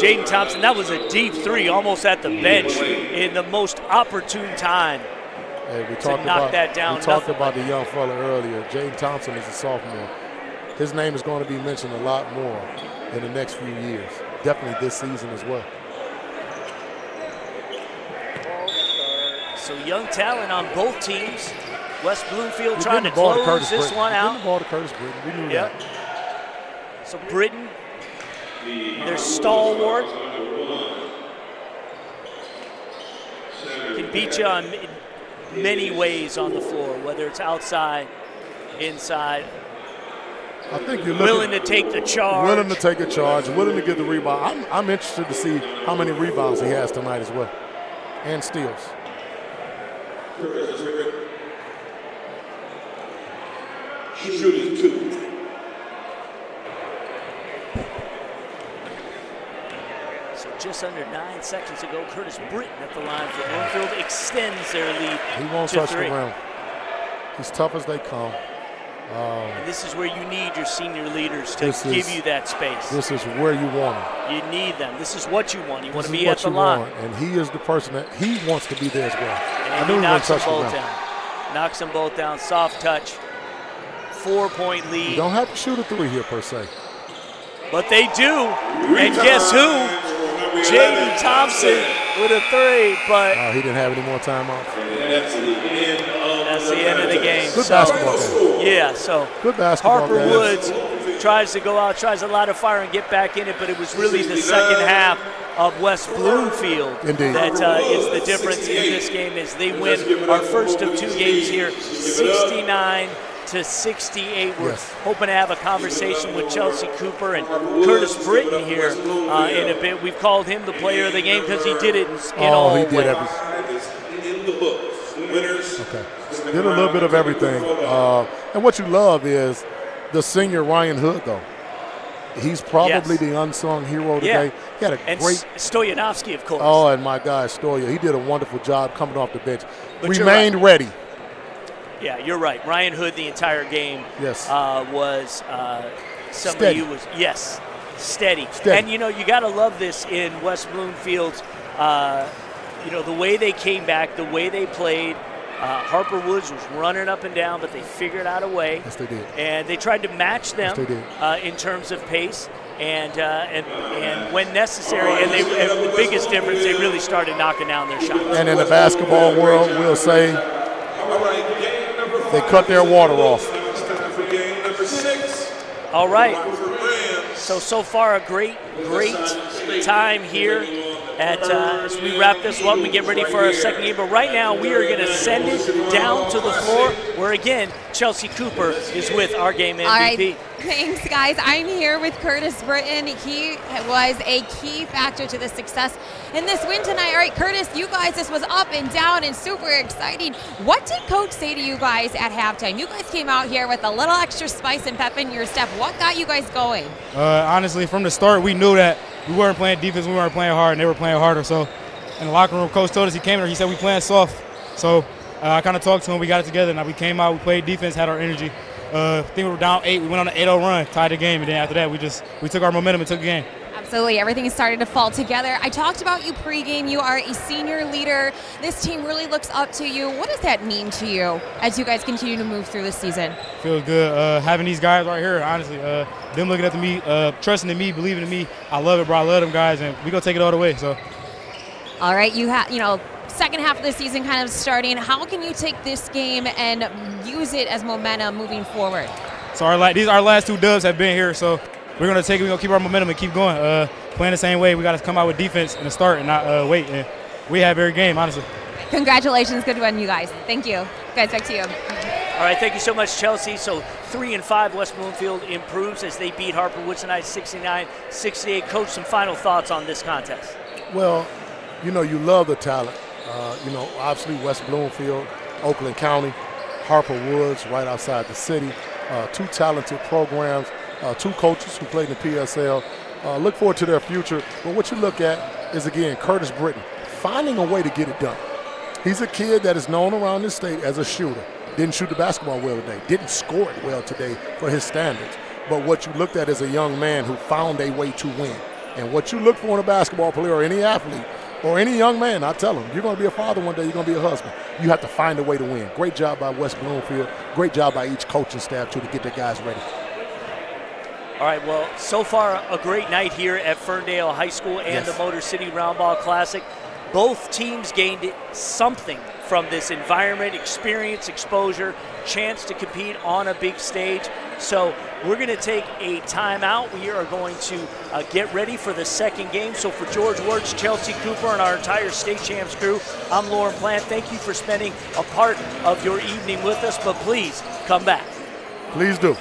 Jaden Thompson. That was a deep three, almost at the bench in the most opportune time. Hey, we talked about that down. We talked about the young fella earlier. Jaden Thompson is a sophomore. His name is going to be mentioned a lot more in the next few years. Definitely this season as well. So young talent on both teams. West Bloomfield trying to close this one out. Getting the ball to Curtis Britton. We knew that. So Britton, their stalwart, can beat you on many ways on the floor, whether it's outside, inside. I think you're willing to take the charge. Willing to take a charge, willing to get the rebound. I'm interested to see how many rebounds he has tonight as well, and steals. Shooting 2. So just under 9 seconds ago, Curtis Britton at the line for Bloomfield extends their lead. He won't touch the rim. He's tough as they come. And this is where you need your senior leaders to give you that space. This is where you want them. You need them. This is what you want. You want to be at the line. And he is the person that he wants to be there as well. And he knocks them both down. Knocks them both down. Soft touch. 4-point lead. You don't have to shoot a 3 here per se. But they do. And guess who? Jaden Thompson with a 3, but he didn't have any more timeouts. That's the end of the game. Good basketball game. Yeah, so good basketball Harper Woods tries to go out, tries to light a fire and get back in it, but it was really the second half of West Bloomfield that is the difference in this game as they win our first of 2 games here, 69-68. We're hoping to have a conversation with Chelsea Cooper and Curtis Britton here in a bit. We've called him the player of the game because he did it in all ways. He did everything. Okay. Did a little bit of everything. And what you love is the senior Ryan Hood, though. He's probably the unsung hero today. He had a great Stoyanovsky, of course. Oh, and my guy Stoya. He did a wonderful job coming off the bench. Remained ready. Yeah, you're right. Ryan Hood the entire game was somebody steady. who was steady. And you got to love this in West Bloomfield. The way they came back, the way they played. Harper Woods was running up and down, but they figured out a way. Yes, they did. And they tried to match them in terms of pace and when necessary. And the biggest difference, they really started knocking down their shots. And in the basketball world, we'll say they cut their water off. All right. So far a great time here as we wrap this up and get ready for our second game. But right now, we are going to send it down to the floor where, again, Chelsea Cooper is with our game MVP. All right. Thanks, guys. I'm here with Curtis Britton. He was a key factor to the success in this win tonight. All right, Curtis, you guys, this was up and down and super exciting. What did Coach say to you guys at halftime? You guys came out here with a little extra spice and pep in your step. What got you guys going? Honestly, from the start, we knew that we weren't playing defense, we weren't playing hard, and they were playing harder. So in the locker room, Coach told us, he came in, he said we playing soft. So I kind of talked to him, we got it together. Now we came out, we played defense, had our energy. I think we were down 8. We went on an 8-0 run, tied the game, and then after that, we took our momentum and took the game. Absolutely, everything is starting to fall together. I talked about you pregame. You are a senior leader. This team really looks up to you. What does that mean to you as you guys continue to move through this season? Feels good having these guys right here. Honestly, them looking up to me, trusting in me, believing in me. I love it, bro. I love them guys, and we gonna take it all the way. So. All right, second half of the season kind of starting. How can you take this game and use it as momentum moving forward? So our last 2 dubs have been here, so we're gonna take it. We're gonna keep our momentum and keep going. Playing the same way. We got to come out with defense in the start and not wait. And we have every game, honestly. Congratulations, good one, you guys. Thank you. Guys, back to you. All right, thank you so much, Chelsea. So 3-5, West Bloomfield improves as they beat Harper Woods tonight, 69-68. Coach, some final thoughts on this contest? Well, you love the talent. Obviously West Bloomfield, Oakland County, Harper Woods, right outside the city. 2 talented programs, 2 coaches who played in the PSL. Look forward to their future. But what you look at is, again, Curtis Britton finding a way to get it done. He's a kid that is known around this state as a shooter. Didn't shoot the basketball well today. Didn't score it well today for his standards. But what you looked at is a young man who found a way to win. And what you look for in a basketball player or any athlete or any young man, I tell him, you're going to be a father one day, you're going to be a husband. You have to find a way to win. Great job by West Bloomfield. Great job by each coaching staff, too, to get their guys ready. All right, well, so far a great night here at Ferndale High School and the Motor City Roundball Classic. Both teams gained something from this environment, experience, exposure, chance to compete on a big stage. So we're going to take a timeout. We are going to get ready for the second game. So for George Wirtz, Chelsea Cooper, and our entire State Champs crew, I'm Lauren Plant. Thank you for spending a part of your evening with us, but please come back. Please do.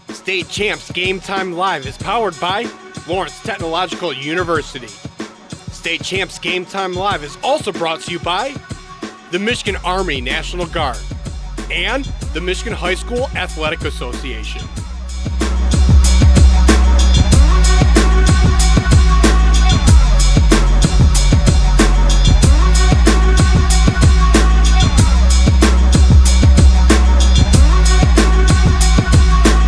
State Champs Game Time Live is powered by Lawrence Technological University. State Champs Game Time Live is also brought to you by the Michigan Army National Guard and the Michigan High School Athletic Association.